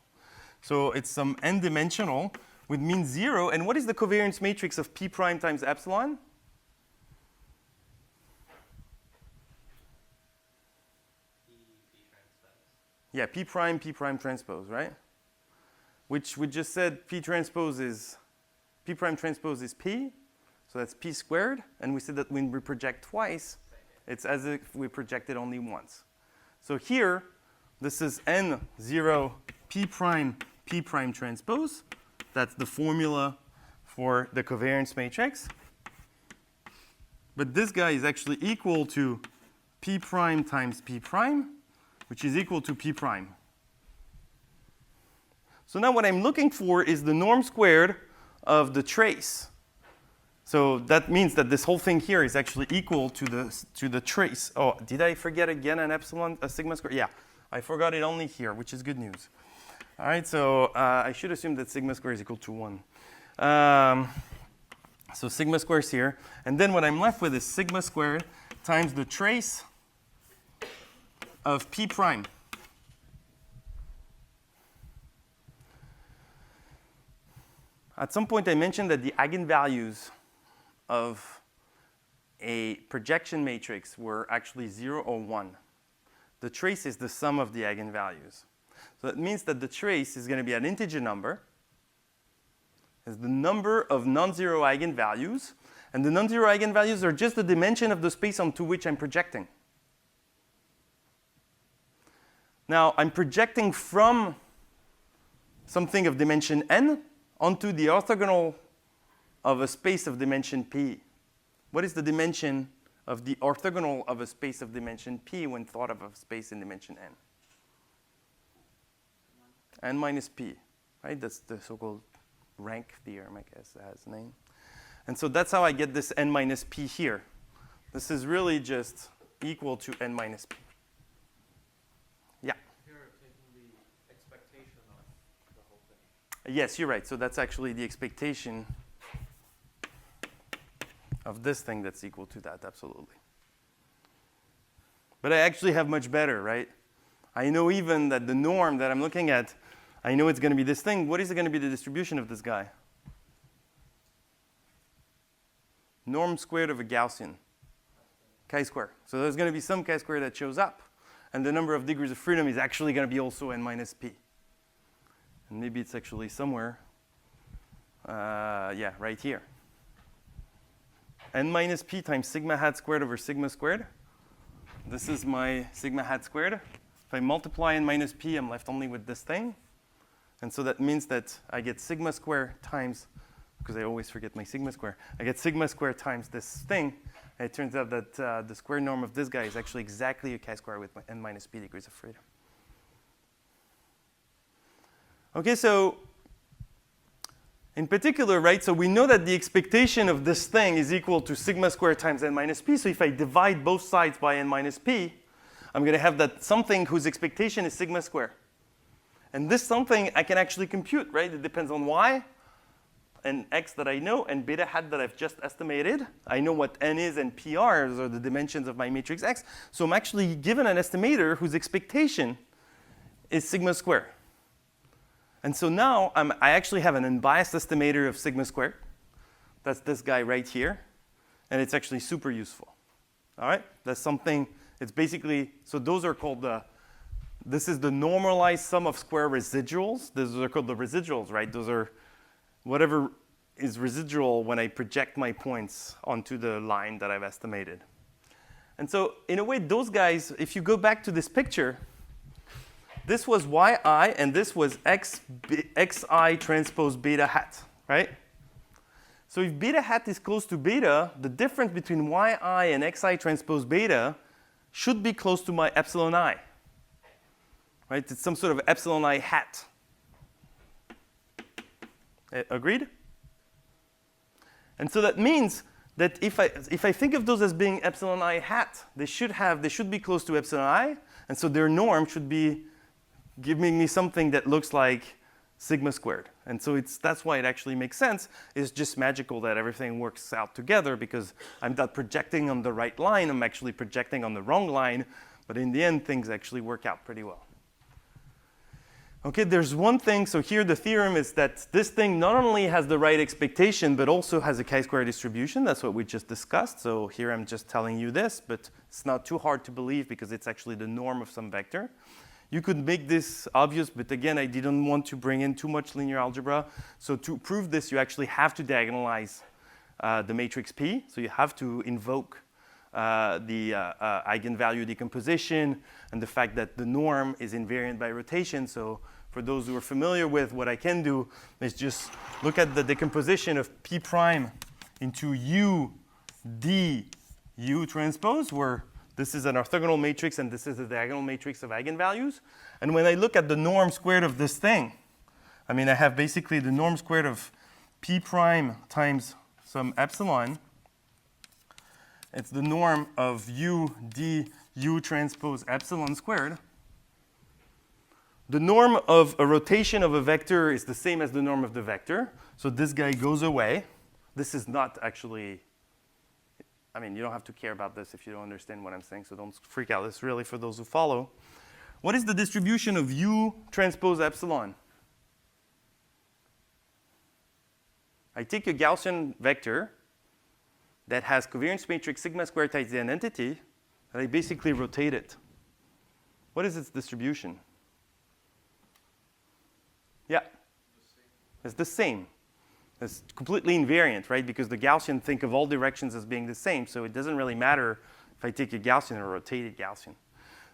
So it's some n-dimensional with mean 0. And what is the covariance matrix of P prime times epsilon? Yeah, P prime transpose, right? Which we just said P prime transpose is P. So that's p squared. And we said that when we project twice, it's as if we projected only once. So here, this is n0 p prime transpose. That's the formula for the covariance matrix. But this guy is actually equal to p prime times p prime, which is equal to p prime. So now what I'm looking for is the norm squared of the trace. So that means that this whole thing here is actually equal to the trace. Oh, did I forget again a sigma squared? Yeah, I forgot it only here, which is good news. All right, so I should assume that sigma squared is equal to 1. So sigma squared is here. And then what I'm left with is sigma squared times the trace of p prime. At some point, I mentioned that the eigenvalues of a projection matrix were actually 0 or 1. The trace is the sum of the eigenvalues. So that means that the trace is going to be an integer number. It's the number of non-zero eigenvalues. And the non-zero eigenvalues are just the dimension of the space onto which I'm projecting. Now, I'm projecting from something of dimension n onto the orthogonal of a space of dimension p. What is the dimension of the orthogonal of a space of dimension p when thought of a space in dimension n? N minus p, right? That's the so-called rank theorem, I guess, that has a name. And so that's how I get this n minus p here. This is really just equal to n minus p. Yeah? Here you're taking the expectation of the whole thing. Yes, you're right. So that's actually the expectation of this thing that's equal to that, absolutely. But I actually have much better, right? I know even that the norm that I'm looking at, I know it's going to be this thing. What is it going to be the distribution of this guy? Norm squared of a Gaussian, chi-square. So there's going to be some chi-square that shows up. And the number of degrees of freedom is actually going to be also n minus p. And maybe it's actually somewhere, yeah, right here. N minus p times sigma hat squared over sigma squared. This is my sigma hat squared. If I multiply n minus p, I'm left only with this thing. And so that means that I get sigma square times, because I always forget my sigma square, I get sigma square times this thing. And it turns out that the square norm of this guy is actually exactly a chi-square with n minus p degrees of freedom. OK, so in particular, right, so we know that the expectation of this thing is equal to sigma squared times n minus p. So if I divide both sides by n minus p, I'm going to have that something whose expectation is sigma squared. And this something I can actually compute, right? It depends on y and x that I know and beta hat that I've just estimated. I know what n is and p are, those are the dimensions of my matrix x. So I'm actually given an estimator whose expectation is sigma squared. And so now I actually have an unbiased estimator of sigma squared. That's this guy right here. And it's actually super useful. All right? That's something, it's basically, so those are called this is the normalized sum of square residuals. Those are called the residuals, right? Those are whatever is residual when I project my points onto the line that I've estimated. And so in a way, those guys, if you go back to this picture, this was yi, and this was xi transpose beta hat, right? So if beta hat is close to beta, the difference between yi and xi transpose beta should be close to my epsilon I. Right? It's some sort of epsilon I hat. Agreed? And so that means that if I think of those as being epsilon I hat, they should be close to epsilon I, and so their norm should be giving me something that looks like sigma squared. And so that's why it actually makes sense. It's just magical that everything works out together because I'm not projecting on the right line. I'm actually projecting on the wrong line. But in the end, things actually work out pretty well. OK, there's one thing. So here the theorem is that this thing not only has the right expectation, but also has a chi-square distribution. That's what we just discussed. So here I'm just telling you this. But it's not too hard to believe because it's actually the norm of some vector. You could make this obvious, but again, I didn't want to bring in too much linear algebra. So to prove this, you actually have to diagonalize the matrix P. So you have to invoke the eigenvalue decomposition and the fact that the norm is invariant by rotation. So for those who are familiar with what I can do is just look at the decomposition of P prime into U, D, U transpose, where this is an orthogonal matrix and this is a diagonal matrix of eigenvalues. And when I look at the norm squared of this thing, I mean, I have basically the norm squared of P prime times some epsilon. It's the norm of U, D, U transpose epsilon squared. The norm of a rotation of a vector is the same as the norm of the vector. So this guy goes away. This is not actually, I mean, you don't have to care about this if you don't understand what I'm saying, so don't freak out. This is really for those who follow. What is the distribution of U transpose epsilon? I take a Gaussian vector that has covariance matrix sigma squared times the identity, and I basically rotate it. What is its distribution? Yeah, it's the same. It's completely invariant, right? Because the Gaussian think of all directions as being the same, so it doesn't really matter if I take a Gaussian or a rotated Gaussian.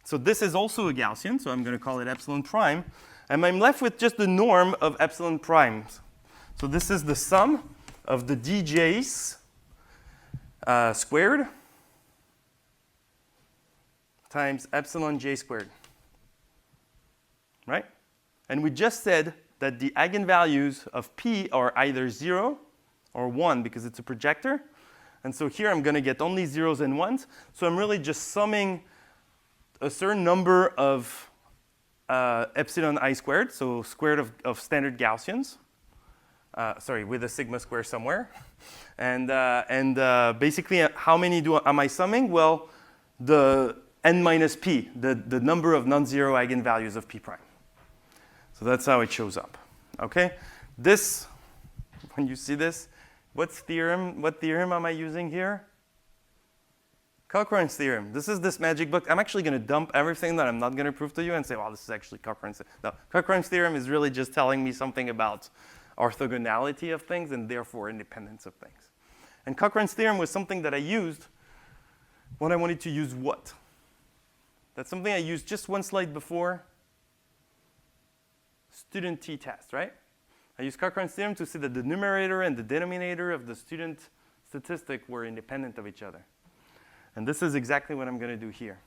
So this is also a Gaussian, so I'm going to call it epsilon prime. And I'm left with just the norm of epsilon primes. So this is the sum of the dj's squared times epsilon j squared, right? And we just said that the eigenvalues of P are either 0 or 1 because it's a projector. And so here I'm going to get only zeros and ones. So I'm really just summing a certain number of epsilon I squared, so squared of standard Gaussians. Sorry, with a sigma square somewhere. And basically, how many am I summing? Well, the n minus p, the number of non-zero eigenvalues of p prime. So that's how it shows up. Okay? This, when you see this, what theorem am I using here? Cochran's theorem. This is this magic book. I'm actually going to dump everything that I'm not going to prove to you and say, well, this is actually Cochran's theorem. No, Cochran's theorem is really just telling me something about orthogonality of things and therefore independence of things. And Cochran's theorem was something that I used when I wanted to use what? That's something I used just one slide before. Student t-test, right? I used Cochran's theorem to say that the numerator and the denominator of the student statistic were independent of each other. And this is exactly what I'm going to do here.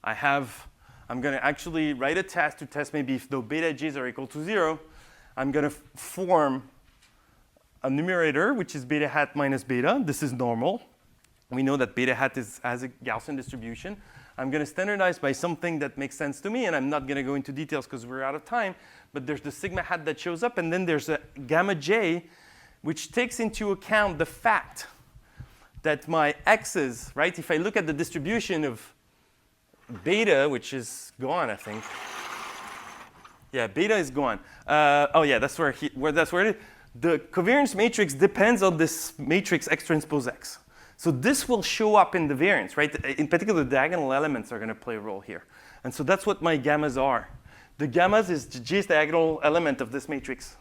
I'm going to actually write a test to test maybe if the beta g's are equal to 0. I'm going to form a numerator, which is beta hat minus beta. This is normal. We know that beta hat has a Gaussian distribution. I'm going to standardize by something that makes sense to me, and I'm not going to go into details because we're out of time. But there's the sigma hat that shows up, and then there's a gamma j, which takes into account the fact that my x's, right? If I look at the distribution of beta, which is gone, I think. Yeah, beta is gone. Oh yeah, that's where it is. The covariance matrix depends on this matrix x transpose x. So this will show up in the variance, right? In particular, the diagonal elements are going to play a role here. And so that's what my gammas are. The gammas is j's diagonal element of this matrix.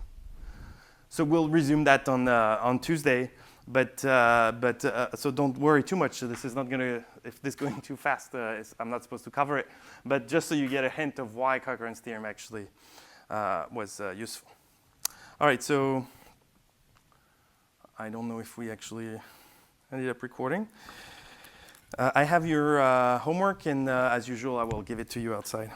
So we'll resume that on Tuesday. But so don't worry too much. So this is not going to, if this is going too fast, I'm not supposed to cover it. But just so you get a hint of why Cochran's theorem actually was useful. All right, so I don't know if we actually ended up recording. I have your homework, and as usual, I will give it to you outside.